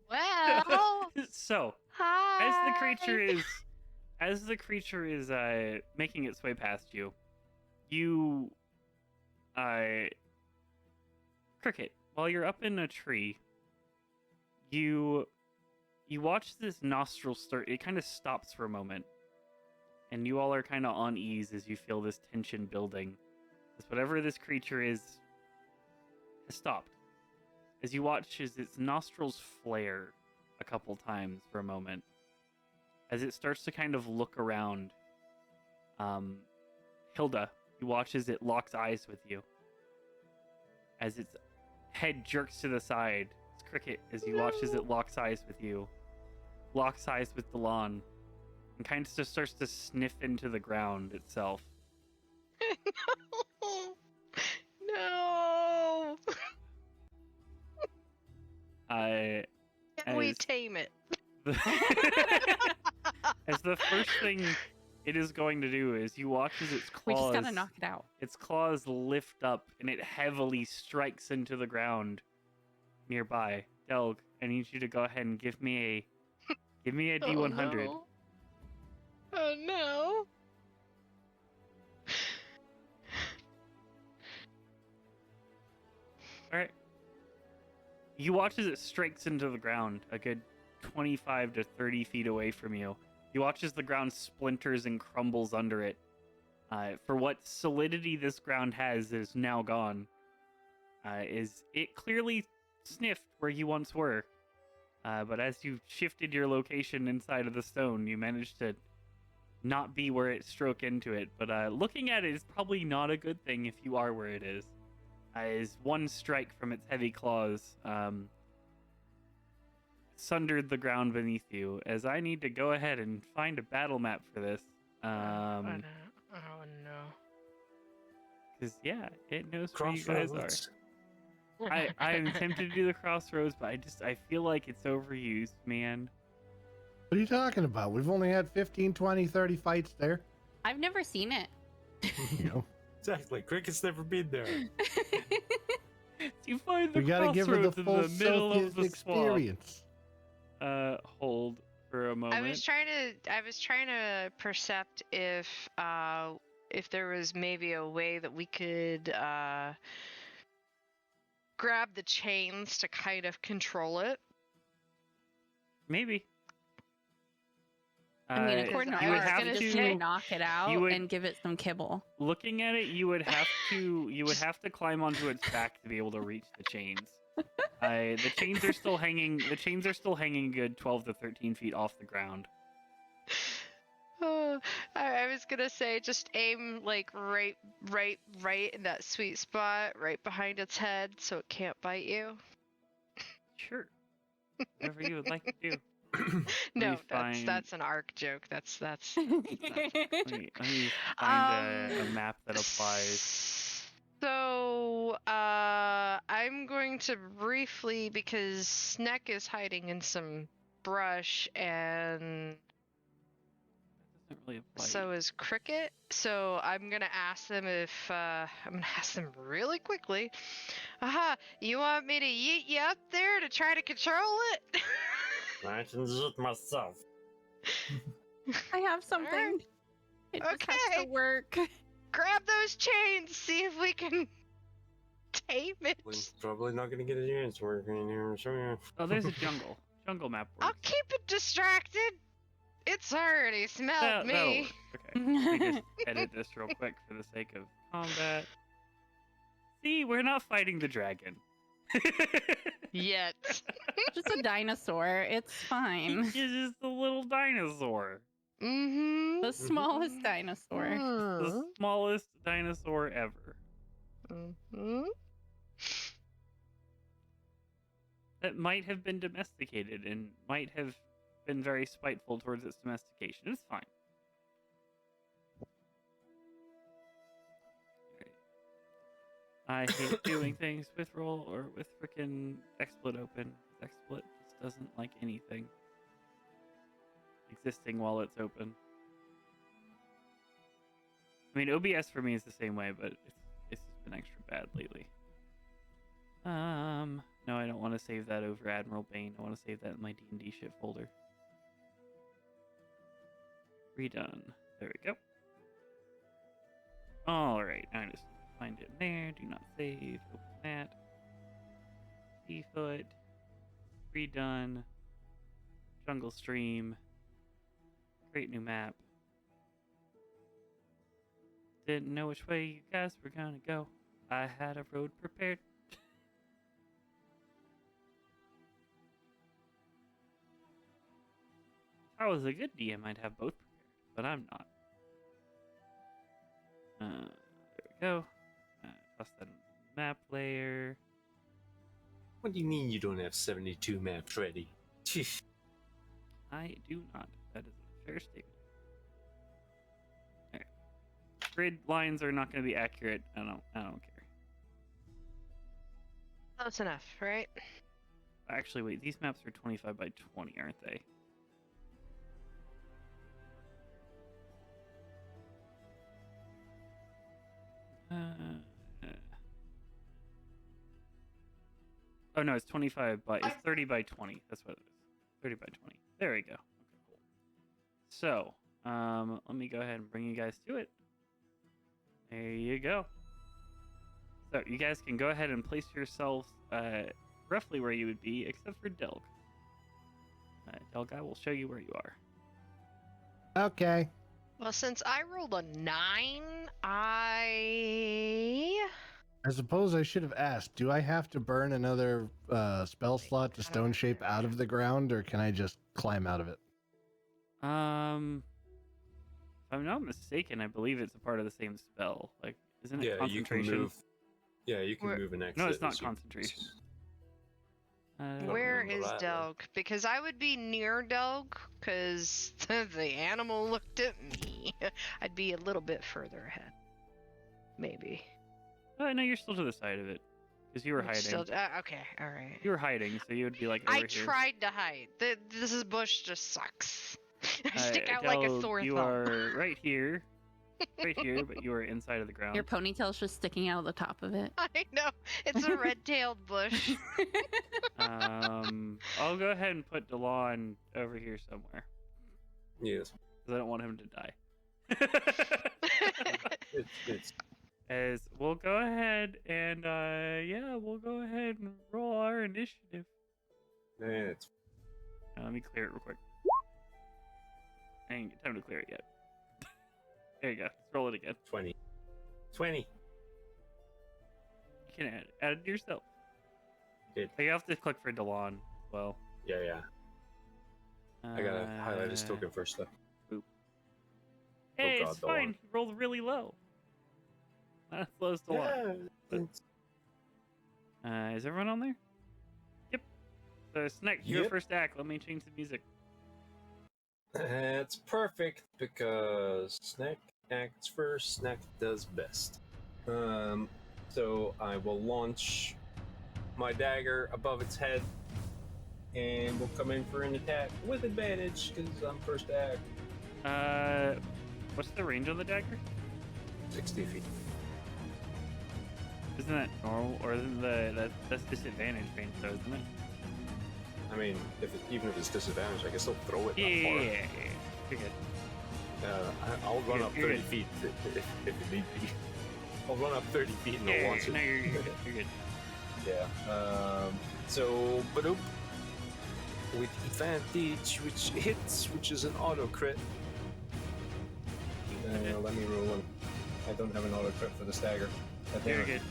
Well, So, hi. as the creature is making its way past you, you Cricket, while you're up in a tree, you watch this nostril start. It kind of stops for a moment, and you all are kind of on ease as you feel this tension building. As whatever this creature is has stopped. As you watch as its nostrils flare a couple times for a moment, as it starts to kind of look around. Hilda, you watch as it locks eyes with you. As its head jerks to the side, it's Cricket, as you watch as it locks eyes with you, locks eyes with Delon, and kind of just starts to sniff into the ground itself. No. As Can we tame it? as the first thing it is going to do is you watch as its We just claws, gotta knock it out. its claws lift up and it heavily strikes into the ground nearby. Delg, I need you to go ahead and give me a D100. Oh no. All right. You watch as it strikes into the ground a good 25 to 30 feet away from you. You watch as the ground splinters and crumbles under it. For what solidity this ground has is now gone. Is it clearly sniffed where you once were. But as you shifted your location inside of the stone, you managed to not be where it struck into it. But looking at it is probably not a good thing if you are where it is. As one strike from its heavy claws sundered the ground beneath you. As I need to go ahead and find a battle map for this. Oh no. Because, yeah, it knows where you guys are. Crossroads. I'm tempted to do the crossroads, but I feel like it's overused, man. What are you talking about? We've only had 15, 20, 30 fights there. I've never seen it. You know, Exactly. Cricket's never been there. You find the we gotta give her the crossroads full in the middle of Sothiath the swamp. experience. Hold for a moment. I was trying to percept if there was maybe a way that we could grab the chains to kind of control it. Maybe. I mean, according to you would ours, have just to- knock it out you would- and give it some kibble. Looking at it, you would have to climb onto its back to be able to reach the chains. The chains are still hanging. The chains are still hanging a good 12 to 13 feet off the ground. I was gonna say just aim like right in that sweet spot, right behind its head, so it can't bite you. Sure. Whatever you would like to do. No, find- that's an arc joke. That's Let me find a map that applies. So, I'm going to briefly, because Sneck is hiding in some brush, and Doesn't really apply. so is Cricket. So I'm gonna ask them really quickly. Aha, you want me to yeet you up there to try to control it? I can do it myself. I have something. It just has to Okay. work. Grab those chains, see if we can tame it. Probably not gonna get a chance working here. So Oh, there's a jungle. Jungle map I'll works. keep it distracted. It's already smelled That'll me. work. Okay. Let me just edit this real quick for the sake of combat. See, we're not fighting the dragon. Yet. Just a dinosaur. It's fine. It's just a little dinosaur. Mm-hmm. The smallest dinosaur. The smallest dinosaur ever. Mm-hmm. That might have been domesticated and might have been very spiteful towards its domestication. It's fine. Alright. I hate doing things with roll or with frickin' XSplit open. XSplit just doesn't like anything existing while it's open. I mean, OBS for me is the same way, but it's just been extra bad lately. No, I don't want to save that over Admiral Bane. I want to save that in my D&D shit folder. Redone. There we go. Alright, now I just find it there. Do not save. Open that. Seafoot. Redone. Jungle Stream. Create new map. Didn't know which way you guys were gonna go. I had a road prepared. If I was a good DM, I'd have both prepared, but I'm not. There we go. Toss that in the map layer. what do you mean you don't have 72 maps ready? I do not. That is a fair statement. Alright. Grid lines are not going to be accurate. I don't care. Close enough, right? Actually, wait. These maps are 25 by 20, aren't they? Oh no, it's 25 by. It's 30 by 20. That's what it is. 30 by 20. There we go. Okay, cool. So, let me go ahead and bring you guys to it. There you go. So you guys can go ahead and place yourselves roughly where you would be, except for Delg. Delg, I will show you where you are. Okay. Well, since I rolled a 9, I suppose I should have asked, do I have to burn another spell slot to stone shape out of the ground, or can I just climb out of it? If I'm not mistaken, I believe it's a part of the same spell. Like, isn't it concentration? You can move. Yeah, you can move an exit. No, it's not concentration. Where is that Delg? Because I would be near Delg, because the animal looked at me. I'd be a little bit further ahead. Maybe. Oh, no, you're still to the side of it. Because you were hiding. Okay, alright. You were hiding, so you would be like over I here. tried to hide. This bush just sucks. I stick out like a Adele, sore you thumb. are right here. Right here, but you are inside of the ground. Your ponytail's just sticking out of the top of it. I know. It's a red-tailed bush. I'll go ahead and put DeLon over here somewhere. Yes. Because I don't want him to die. It's As we'll go ahead and, we'll go ahead and roll our initiative. it's Let me clear it real quick. I ain't get time to clear it yet. There you go. Let's roll it again. 20. 20. You can add it yourself. Good. You have to click for DeLon as well. Yeah. I gotta highlight his token first, though. Boop. Hey, God, it's fine. He rolled really low. Not as low as DeLon. Is everyone on there? Yep. So, Snack, your Yep. first act. Let me change the music. It's perfect because Snack acts first, Snack does best. So I will launch my dagger above its head and we'll come in for an attack with advantage because I'm first act. What's the range on the dagger? 60 feet. Isn't that normal, or isn't that's disadvantage range though, isn't it? I mean, even if it's disadvantage, I can still throw it that Yeah, far. You're good. I'll run up You're 30 good. feet if it need be. I'll run up 30 feet and I'll launch it. No, you're good. You're good. Yeah. So, badoop. With advantage, which hits, which is an auto crit. Let me roll one. I don't have an auto crit for the stagger. You're good.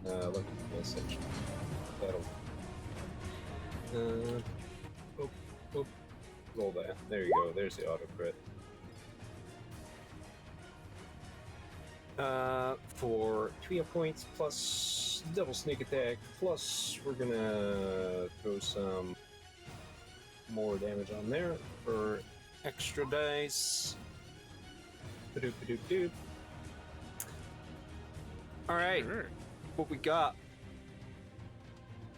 Look at this section. That'll. Oop. Roll that. There you go. There's the auto crit. For 3 points plus double sneak attack, plus we're gonna throw some more damage on there for extra dice. Ba-doop. Alright, Sure. what we got?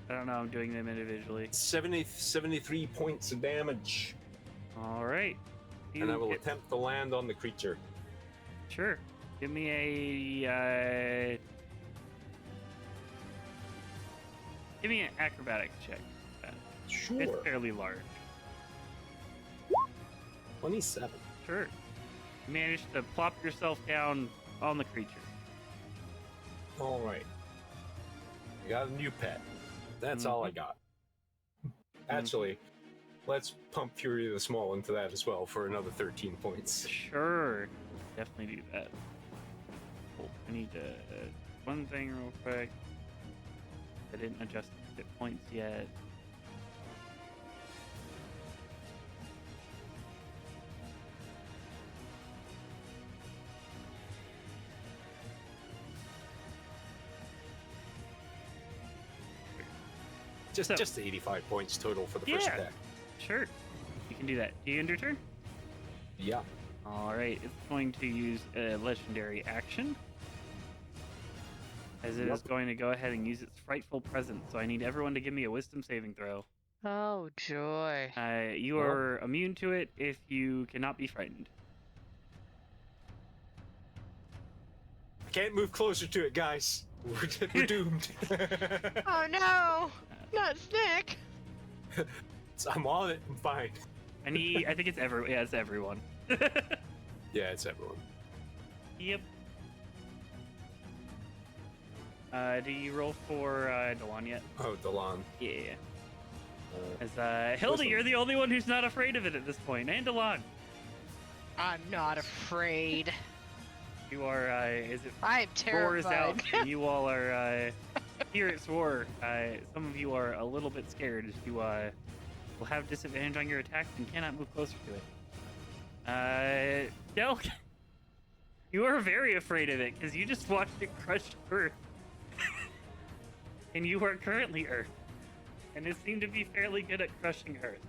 I don't know. I'm doing them individually. 73 points of damage. All right. And I will attempt to land on the creature. Sure. Give me a. Give me an acrobatics check. Sure. It's fairly large. 27. Sure. You managed to plop yourself down on the creature. Alright. I got a new pet. That's all I got. Actually, let's pump Fury the Small into that as well for another 13 points. Sure. Definitely do that. Cool. I need to one thing real quick. I didn't adjust hit points yet. Just 85 points total for the first Yeah. attack. Sure. You can do that. Do you end your turn? Yeah. Alright, it's going to use a legendary action. as it is going to go ahead and use its frightful presence. So I need everyone to give me a wisdom saving throw. Oh, joy. You are immune to it if you cannot be frightened. I can't move closer to it, guys. We're doomed. Oh no! Not Snick! I'm on it. I'm fine. I think it's it's everyone. Yeah, it's everyone. Yep. Do you roll for Delon yet? Oh, Delon. Yeah. Uh, As Hilda, Listen. you're the only one who's not afraid of it at this point, and Delon. I'm not afraid. You are. Is it? I'm Roar is out. terrified. And you all are here at Roar. Some of you are a little bit scared. As you will have disadvantage on your attacks and cannot move closer to it. Del, you are very afraid of it because you just watched it crush Earth, and you are currently Earth, and it seemed to be fairly good at crushing Earth.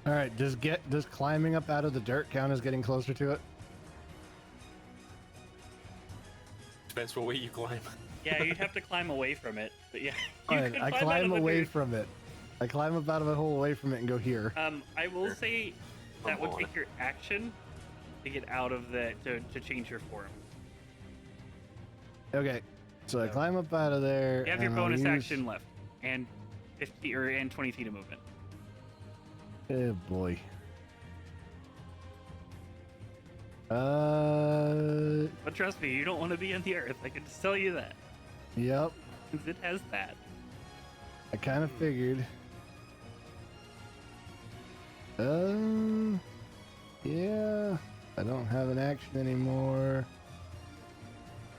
All right, does climbing up out of the dirt count as getting closer to it? depends what way you climb. Yeah, you'd have to climb away from it, but yeah. All You right, could I climb out climb of the away dirt. from it. I climb up out of a hole away from it and go here. I will say that would on. take your action to get out of to change your form. Okay, so I climb up out of there. You have your and I'll bonus use- action left, and 20 feet of movement. Oh boy. But trust me, you don't want to be in the earth. I can just tell you that, Yep. since it has that. I kind of figured. Yeah. I don't have an action anymore.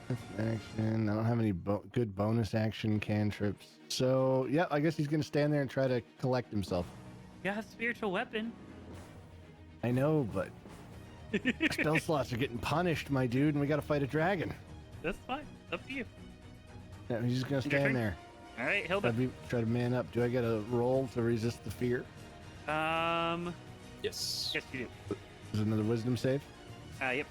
That's an action. I don't have any good bonus action cantrips. So, yeah, I guess he's going to stand there and try to collect himself. You have spiritual weapon. I know, but spell slots are getting punished, my dude, and we got to fight a dragon. That's fine. Up to you. Yeah, he's just going to Your turn. stand there. All right, Hilda. Try to man up. Do I get a roll to resist the fear? Yes. Yes, you do. Is it another wisdom save? Yep.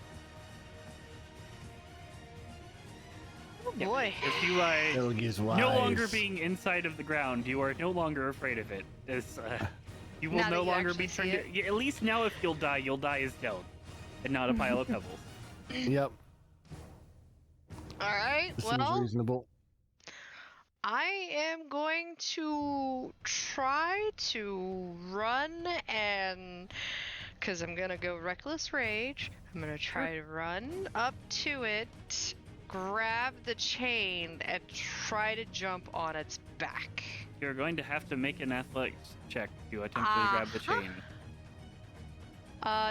Oh boy. If you Elgi's wise. no longer being inside of the ground, you are no longer afraid of it. As you will Now no that you longer actually be see turned. it. Yeah, at least now, if you'll die as Del, and not a pile of pebbles. Yep. Alright, This seems well, reasonable. I am going to try to run and. Because I'm gonna go Reckless Rage. I'm gonna try to run up to it, grab the chain, and try to jump on its back. You're going to have to make an athletics check to attempt to grab the Uh-huh. chain.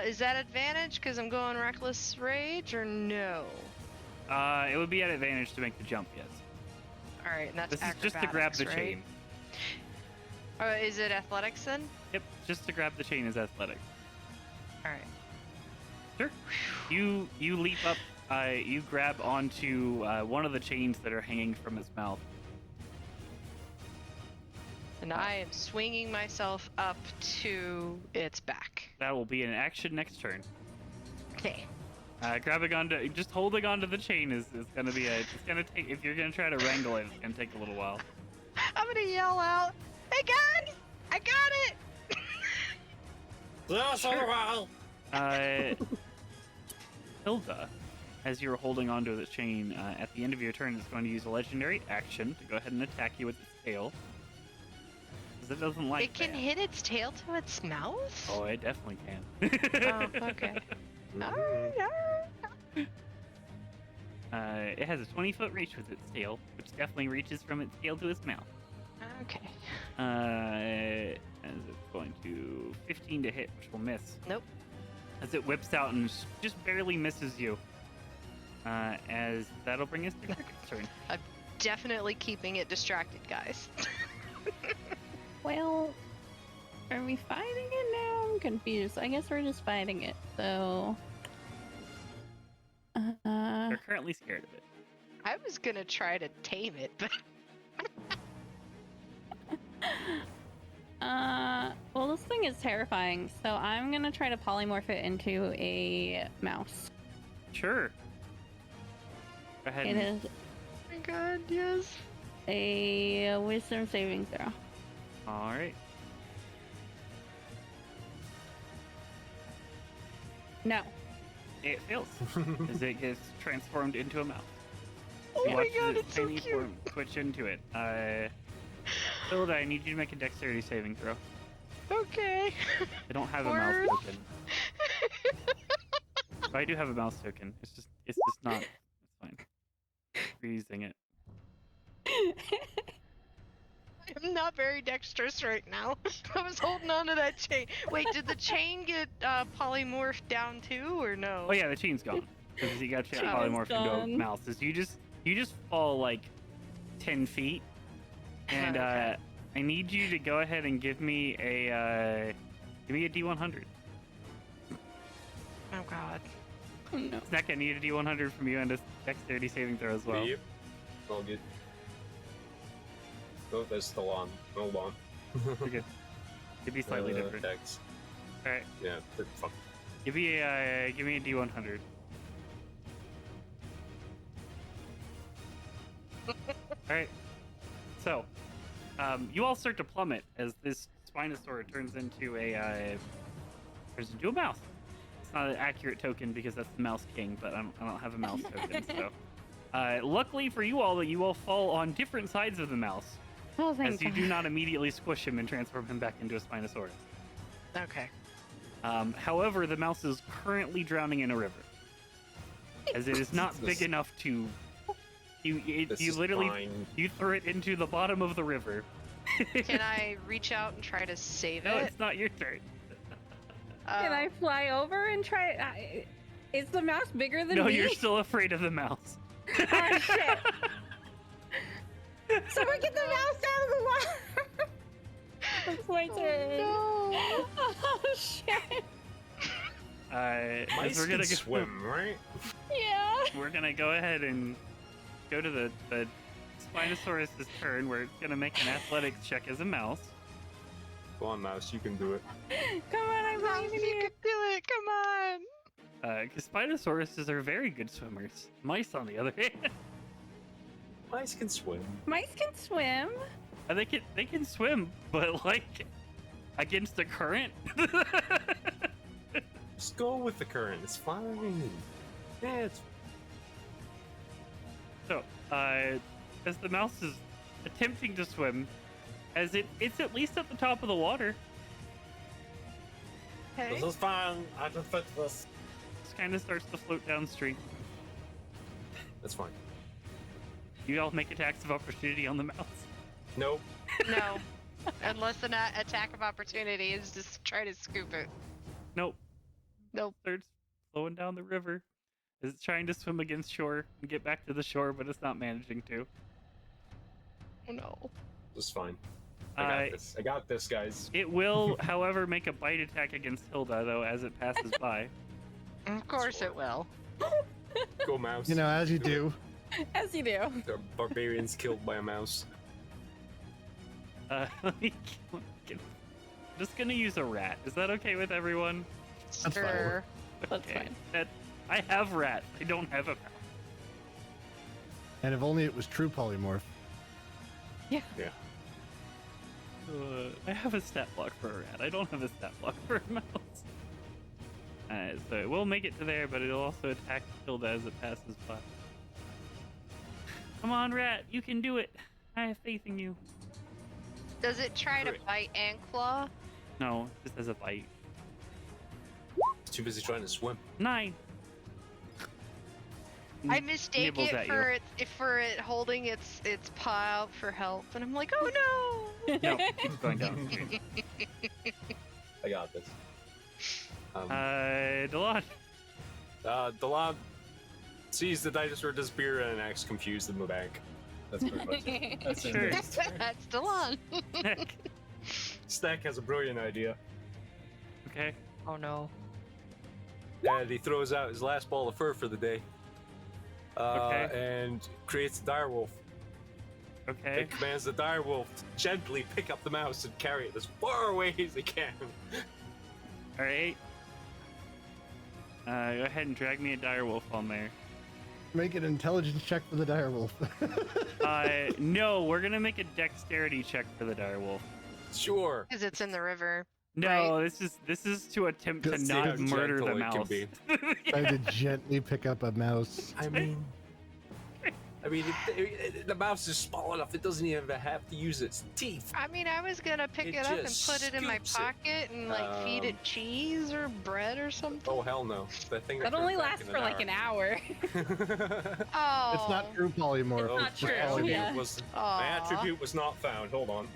Is that advantage because I'm going Reckless Rage or no? It would be at advantage to make the jump, yes. Alright, and that's This is just to grab the acrobatics, right? chain. Is it athletics then? Yep, just to grab the chain is athletics. Alright. Sure. You leap up. You grab onto one of the chains that are hanging from its mouth. And I am swinging myself up to its back. That will be an action next turn. Okay. Grabbing onto, just holding onto the chain is gonna be it's gonna take, if you're gonna try to wrangle it, it's gonna take a little while. I'm gonna yell out, "Hey guys! I got it!" Yes, Sure. all right. Hilda, as you're holding onto the chain, at the end of your turn, it's going to use a legendary action to go ahead and attack you with its tail. Because it doesn't like It can that. hit its tail to its mouth? Oh, it definitely can. Oh, okay. Alright, alright. It has a 20-foot reach with its tail, which definitely reaches from its tail to its mouth. Okay. As it's going to 15 to hit, which will miss. Nope. As it whips out and just barely misses you. As that'll bring us to Cricket's turn. Definitely keeping it distracted, guys. Well, are we fighting it now? I'm confused. I guess we're just fighting it, so. They're currently scared of it. I was gonna try to tame it, but Well, this thing is terrifying, so I'm gonna try to polymorph it into a mouse. Sure. Go ahead It and is god, yes. A wisdom saving throw. All right. No. It fails as it gets transformed into a mouse. Oh You my watch god, its it's so tiny cute. form twitch into it. Hilda, I need you to make a dexterity saving throw. Okay. I don't have a Word. mouse token. Oh, I do have a mouse token. It's just not. It's fine. We're using it. I'm not very dexterous right now. I was holding on to that chain. Wait, did the chain get polymorphed down too, or no? Oh yeah, the chain's gone because you got Chain is polymorphed into a gone. mouse. Is you just fall like 10 feet, and Okay. I need you to go ahead and give me a D100. Oh god. Oh no. Snack, I need a D100 from you and a dexterity saving throw as well. Yep. All good. Oh, that's still on. Hold on. You're good. It'd be slightly different. Dex. All right, Yeah, fuck. give me a D100. All right. So, you all start to plummet as this Spinosaur turns into a mouse. It's not an accurate token because that's the Mouse King, but I don't have a mouse token. So, luckily for you all, that you all fall on different sides of the mouse, Oh, thank as you God. do not immediately squish him and transform him back into a Spinosaurus. Okay. However, the mouse is currently drowning in a river, as it is not big enough to. This You is literally fine. you throw it into the bottom of the river. Can I reach out and try to save No, it? it's not your turn. Can I fly over and try? Is the mouse bigger than No, me? you're still afraid of the mouse. Oh shit! Someone get the mouse out of the water! It's my turn. Oh, Oh shit! As Mice we're can gonna swim, right? Yeah. we're gonna go ahead and go to the Spinosaurus' turn, where it's gonna make an athletics check as a mouse. Come on, mouse, you can do it. Come on, I Mouse, believe in you you. can do it. Come on. Because Spinosauruses are very good swimmers. Mice, on the other hand, Mice can swim. Mice can swim. they can swim, but like against the current. Just go with the current. It's fine. Yeah, it's So, as the mouse is attempting to swim, as it's at least at the top of the water, Okay. This is fine. I can fit this. just kind of starts to float downstream. that's fine. You all make attacks of opportunity on the mouse. Nope. No. Unless an attack of opportunity is just try to scoop it. Nope. Nope. Starts flowing down the river. It's trying to swim against shore and get back to the shore, but it's not managing to. Oh no. It's fine. I got this, guys. It will, however, make a bite attack against Hilda, though, as it passes by. Of course it will. Go, mouse. You know, as you do. As you do. The barbarians killed by a mouse. Let me I'm just gonna use a rat. Is that okay with everyone? That's fine. Sure. That's Okay. fine. I have rats. I don't have a mouse. And if only it was true polymorph. Yeah. I have a stat block for a rat. I don't have a stat block for a mouse. So it will make it to there, but it'll also attack Hilda as it passes by. Come on, rat. You can do it. I have faith in you. Does it try to Great. bite and claw? No, just as a bite. It's too busy trying to swim. 9. I mistake Nibbles it at for it holding its paw out for help, and I'm like, oh no! No, keeps going down. I got this. Delon. Delon sees the dinosaur disappear and acts confused in the bank. That's pretty much it. That's Sure. it. That's still on. Stack has a brilliant idea. Okay. Oh no. And he throws out his last ball of fur for the day. Okay. And creates a direwolf. Okay. And commands the direwolf to gently pick up the mouse and carry it as far away as he can. All right. Go ahead and drag me a direwolf on there. Make an intelligence check for the direwolf. No, we're gonna make a dexterity check for the direwolf. Sure. Because it's in the river. No, this is to attempt to Let's see not how murder the gentle it can mouse. be. Trying to gently pick up a mouse. I mean, the mouse is small enough; it doesn't even have to use its teeth. I mean, I was gonna pick It it up and just put it in my scoops it. pocket and like feed it cheese or bread or something. Oh hell no! That thing That only lasts for like an hour. Oh. It's not true polymorph. Oh, not it's just true, polymorph. yeah. My Aw. attribute was not found. Hold on.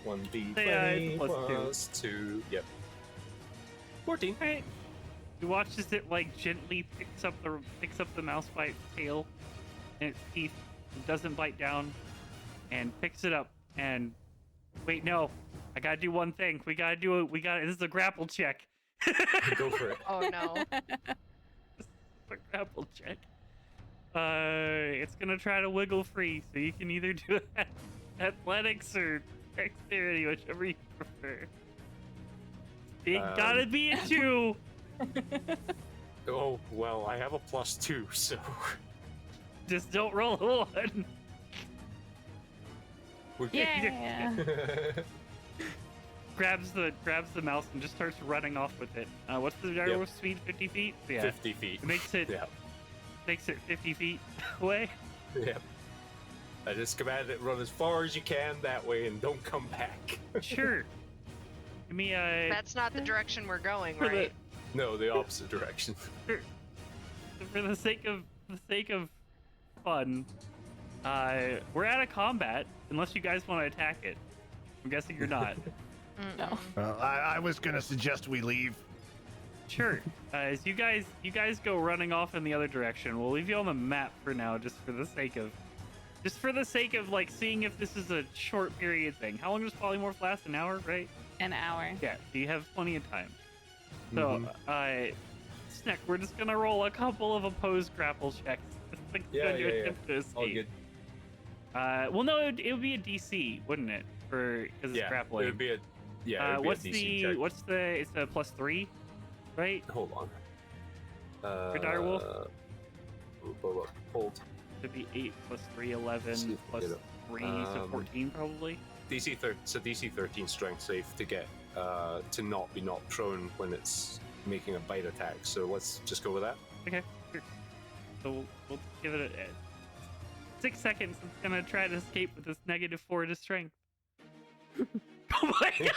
1d20 it's plus 2. Yep. 14. Right. You watch as it like gently picks up the mouse by its tail and its teeth, and doesn't bite down, and picks it up. And wait, no, I gotta do one thing. This is a grapple check. Go for it. Oh no. A grapple check. It's gonna try to wiggle free, so you can either do athletics or dexterity, whichever you prefer. It gotta be a 2. Oh well, I have a +2, so Just don't roll a 1. we're good. Yeah. grabs the mouse and just starts running off with it. What's the direwolf speed? 50 feet? Yeah. 50 feet. It makes it Yeah. 50 feet away. Yep. I just commanded it run as far as you can that way and don't come back. Sure. Give me a. That's not the direction we're going, For the- right? No, the opposite direction. For the sake of fun, we're out of combat unless you guys want to attack it. I'm guessing you're not. No. Well, I was gonna suggest we leave. Sure. As you guys go running off in the other direction, we'll leave you on the map for now, just for the sake of like seeing if this is a short period thing. How long does polymorph last? An hour, right? An hour. Yeah. So you have plenty of time. So, Sneck, we're just gonna roll a couple of opposed grapple checks. Yeah. Attempt to All escape. good. Well, no, it would be a DC, wouldn't it? Because it's Yeah, grappling. it would be a it'd be what's a DC check. it's a +3, right? Hold on. For direwolf? Hold. It'd be 8 plus 3, 11 See if plus we get 3, so Um, 14 probably. DC 13 strength save to get to not be knocked prone when it's making a bite attack. So let's just go with that. Okay, sure. So we'll give it a 6 seconds. It's gonna try to escape with this -4 to strength. Oh my god!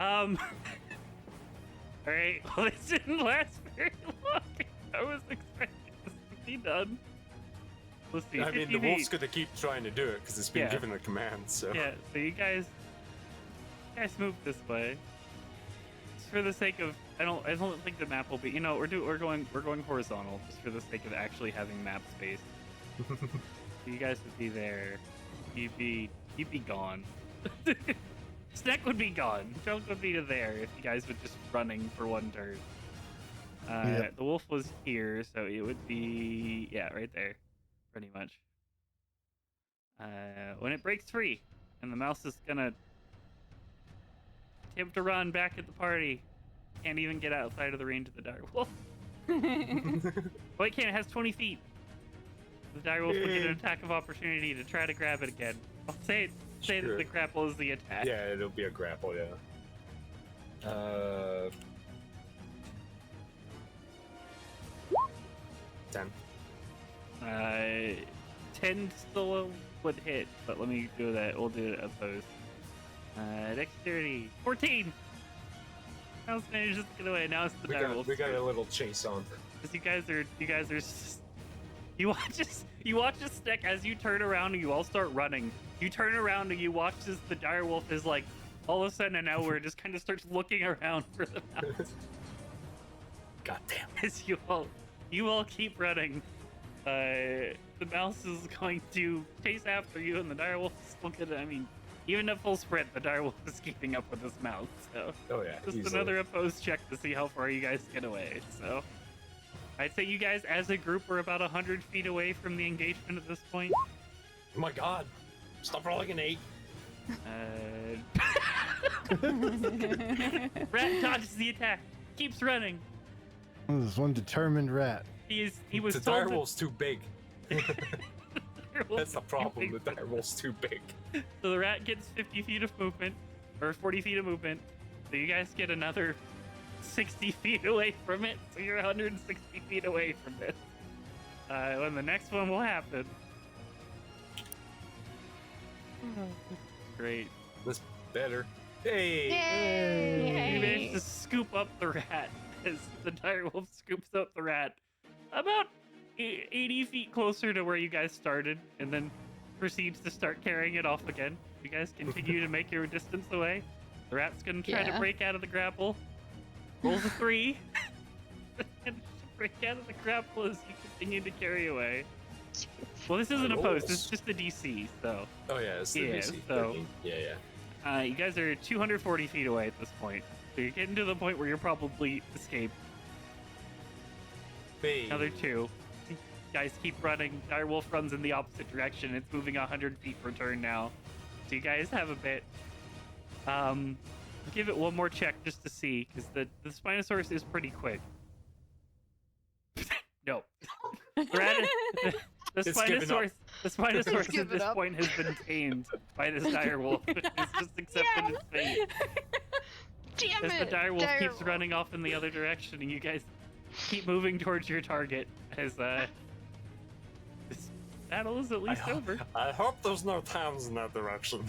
All right. Well, this didn't last very long. I was expecting this to be done. Let's see. I mean, 50 the wolf's feet. gonna keep trying to do it because it's been Yeah. given a command. So Yeah. So you guys move this way. Just for the sake of, I don't think the map will be. We're going horizontal just for the sake of actually having map space. So you guys would be there. You'd be gone. Snack would be gone. Junk would be there if you guys were just running for one turn. Yep. The wolf was here, so it would be right there, pretty much. When it breaks free, and the mouse is gonna attempt to run back at the party, can't even get outside of the range of the dire wolf. Well, it can't. It has 20 feet. The dire wolf will get an attack of opportunity to try to grab it again. I'll say that Sure. the grapple is the attack. yeah, it'll be a grapple. Yeah. 10. 10 still would hit, but let me do that. We'll do it opposed. Dexterity 14. Mouse manages to get away. Now it's the dire wolf. We got a little chase on. Because you guys are you watch this stick as you turn around and you all start running. You turn around and you watch as the dire wolf is like all of a sudden out of nowhere just kind of starts looking around for the mouse. God damn. As you all keep running. The mouse is going to chase after you, and the dire wolf is still gonna. I mean, even at full sprint, the dire wolf is keeping up with this mouse. So Oh yeah. just easily. another opposed check to see how far you guys get away. So I'd say you guys, as a group, are about 100 feet away from the engagement at this point. Oh my god. Stop rolling an 8. Rat dodges the attack, keeps running. This one determined rat. He was The told direwolf's too big. direwolf's That's the too problem. big. The direwolf's too big. So the rat gets 50 feet of movement, or 40 feet of movement. So you guys get another 60 feet away from it. So you're 160 feet away from it. When the next one will happen. Great. That's better. Hey! Yay! You managed to scoop up the rat as the direwolf scoops up the rat about 80 feet closer to where you guys started, and then proceeds to start carrying it off again. You guys continue to make your distance away. The rat's gonna try to Yeah. break out of the grapple. Rolls a 3. And break out of the grapple as you continue to carry away. Well, this isn't opposed. This is just the DC, so. Oh yeah, it's the Yeah, DC. so- Yeah. You guys are 240 feet away at this point. So you're getting to the point where you're probably escaped. Hey. Another 2. You guys keep running. Direwolf runs in the opposite direction. It's moving 100 feet per turn now. So you guys have a bit. Give it one more check just to see, because the Spinosaurus is pretty quick. No. The It's given Spinosaurus, the Spinosaurus at given this up. point has been tamed by this direwolf. It's just accepted its fate. Damn As the it! direwolf keeps running off in the other direction, and you guys keep moving towards your target as this battle is at least over. I hope there's no towns in that direction.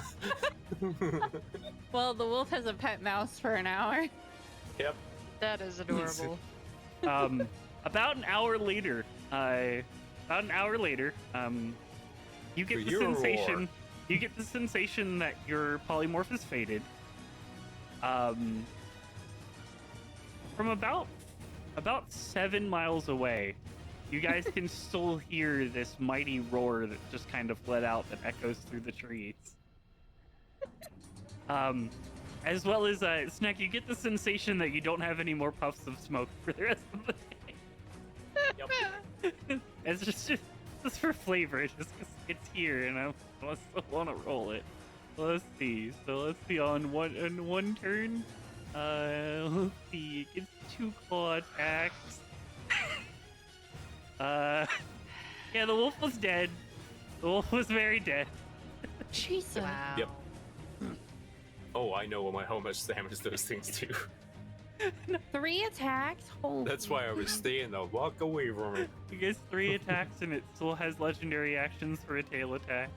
Well, the wolf has a pet mouse for an hour. Yep. That is adorable. About an hour later, you get the Your sensation. roar. You get the sensation that your polymorph is faded. From about 7 miles away, you guys can still hear this mighty roar that just kind of let out that echoes through the trees. As well as Snack, you get the sensation that you don't have any more puffs of smoke for the rest of the day. It's just for flavor, just 'cause it's here, and I still want to roll it. Let's see. So let's see on one turn. Let's see. It gets 2 claw attacks. Yeah, the wolf was dead. The wolf was very dead. Jesus. Wow. Yep. Oh, I know how much damage those things do. 3 attacks? Holy That's why I was staying the walk away from it. It gets 3 attacks, and it still has legendary actions for a tail attack.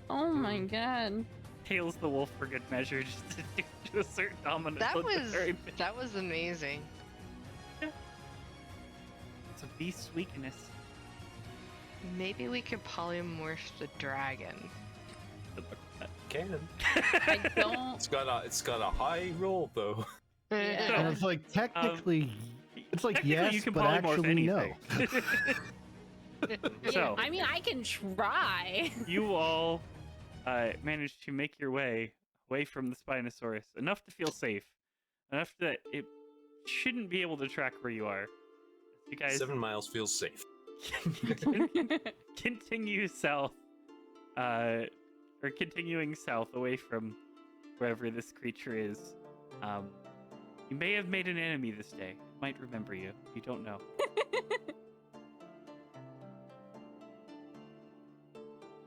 Oh my god. Tails the wolf for good measure, just to do a certain dominance. That at the was very beginning. that was amazing. It's a beast's weakness. Maybe we could polymorph the dragon. Good luck with that. Can. I don't. It's got a high roll though. Yeah. And it's like technically, it's like Technically, yes, you can but polymorph actually no. anything. So, I mean, I can try. you all managed to make your way away from the Spinosaurus enough to feel safe, enough that it shouldn't be able to track where you are. You guys 7 miles feels safe. continue south, or continuing south away from wherever this creature is. You may have made an enemy this day. It might remember you. You don't know.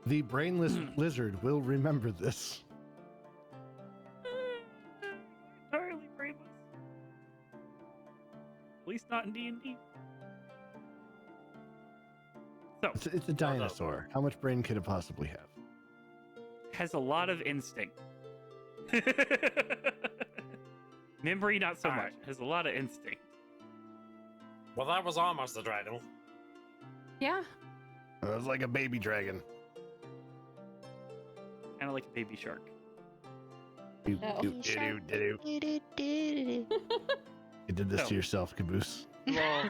The brainless lizard will remember this. Entirely brainless. At least not in D&D. So, It's a dinosaur. How much brain could it possibly have? has a lot of instinct. Memory, not so Alright. much. Has a lot of instinct. Well, that was almost a dragon. Yeah. It was like a baby dragon. Kind of like a baby shark. You Oh. did this So- to yourself, Caboose. Well,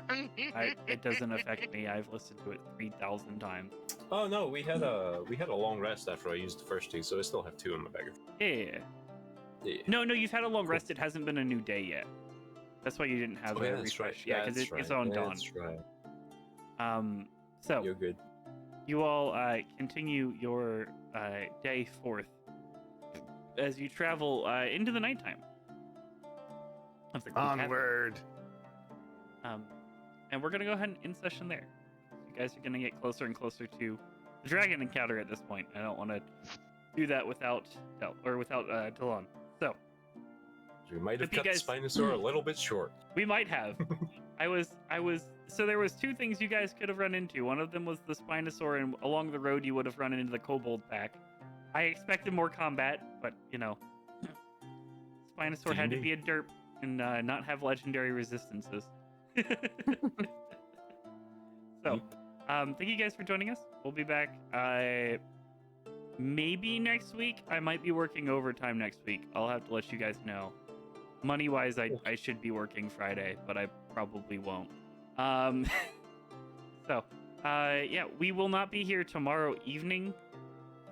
it doesn't affect me. I've listened to it 3,000 times. Oh no, we had a long rest after I used the first 2, so I still have 2 in my bag. Yeah. Yeah. No, you've had a long rest. It hasn't been a new day yet. That's why you didn't have Oh, a yeah, that's right. refresh. Yeah, because That's it's right. on dawn. That's right. So You're good. you all continue your day forth as you travel into the nighttime of the Creek Hazard. Onward. and we're gonna go ahead and end session there. You guys are gonna get closer and closer to the dragon encounter at this point. I don't want to do that without Delon. So We might have If you cut guys- the Spinosaur a little bit short. we might have. So there was two things you guys could have run into. One of them was the Spinosaur, and along the road you would have run into the Kobold pack. I expected more combat, but you know, Spinosaur had to D&D. be a derp and not have legendary resistances. So, thank you guys for joining us. We'll be back maybe next week. I might be working overtime next week. I'll have to let you guys know. Money-wise, I should be working Friday, but I probably won't. Yeah, we will not be here tomorrow evening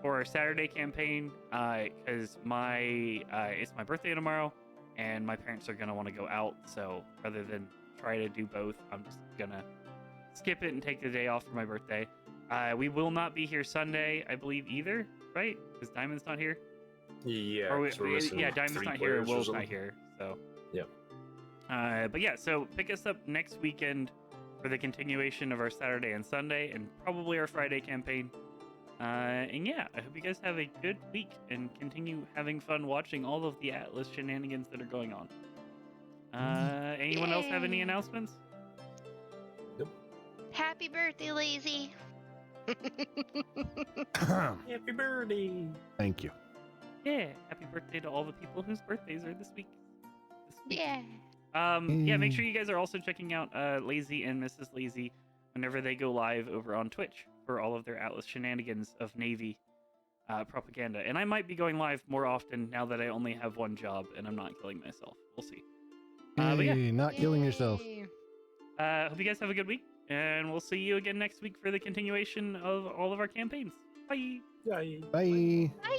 for our Saturday campaign because it's my birthday tomorrow, and my parents are gonna want to go out. So rather than try to do both, I'm just gonna skip it and take the day off for my birthday. We will not be here Sunday, I believe, either, right? Because Diamond's not here. Yeah, Or 'cause we're missing Diamond's 3 not here and players or Will's not something. here. So. Yep. But yeah, so pick us up next weekend for the continuation of our Saturday and Sunday, and probably our Friday campaign. And yeah, I hope you guys have a good week and continue having fun watching all of the Atlas shenanigans that are going on. Anyone else have any Yay. announcements? Happy birthday, Lazy. Happy birthday! Thank you. Yeah, happy birthday to all the people whose birthdays are this week. Yeah. Yeah, make sure you guys are also checking out Lazy and Mrs. Lazy whenever they go live over on Twitch for all of their Atlas shenanigans of Navy propaganda. And I might be going live more often now that I only have one job and I'm not killing myself. We'll see. But yeah, Yay, not killing yourself. Yay. hope you guys have a good week, and we'll see you again next week for the continuation of all of our campaigns. Bye! Yay! Bye. Bye.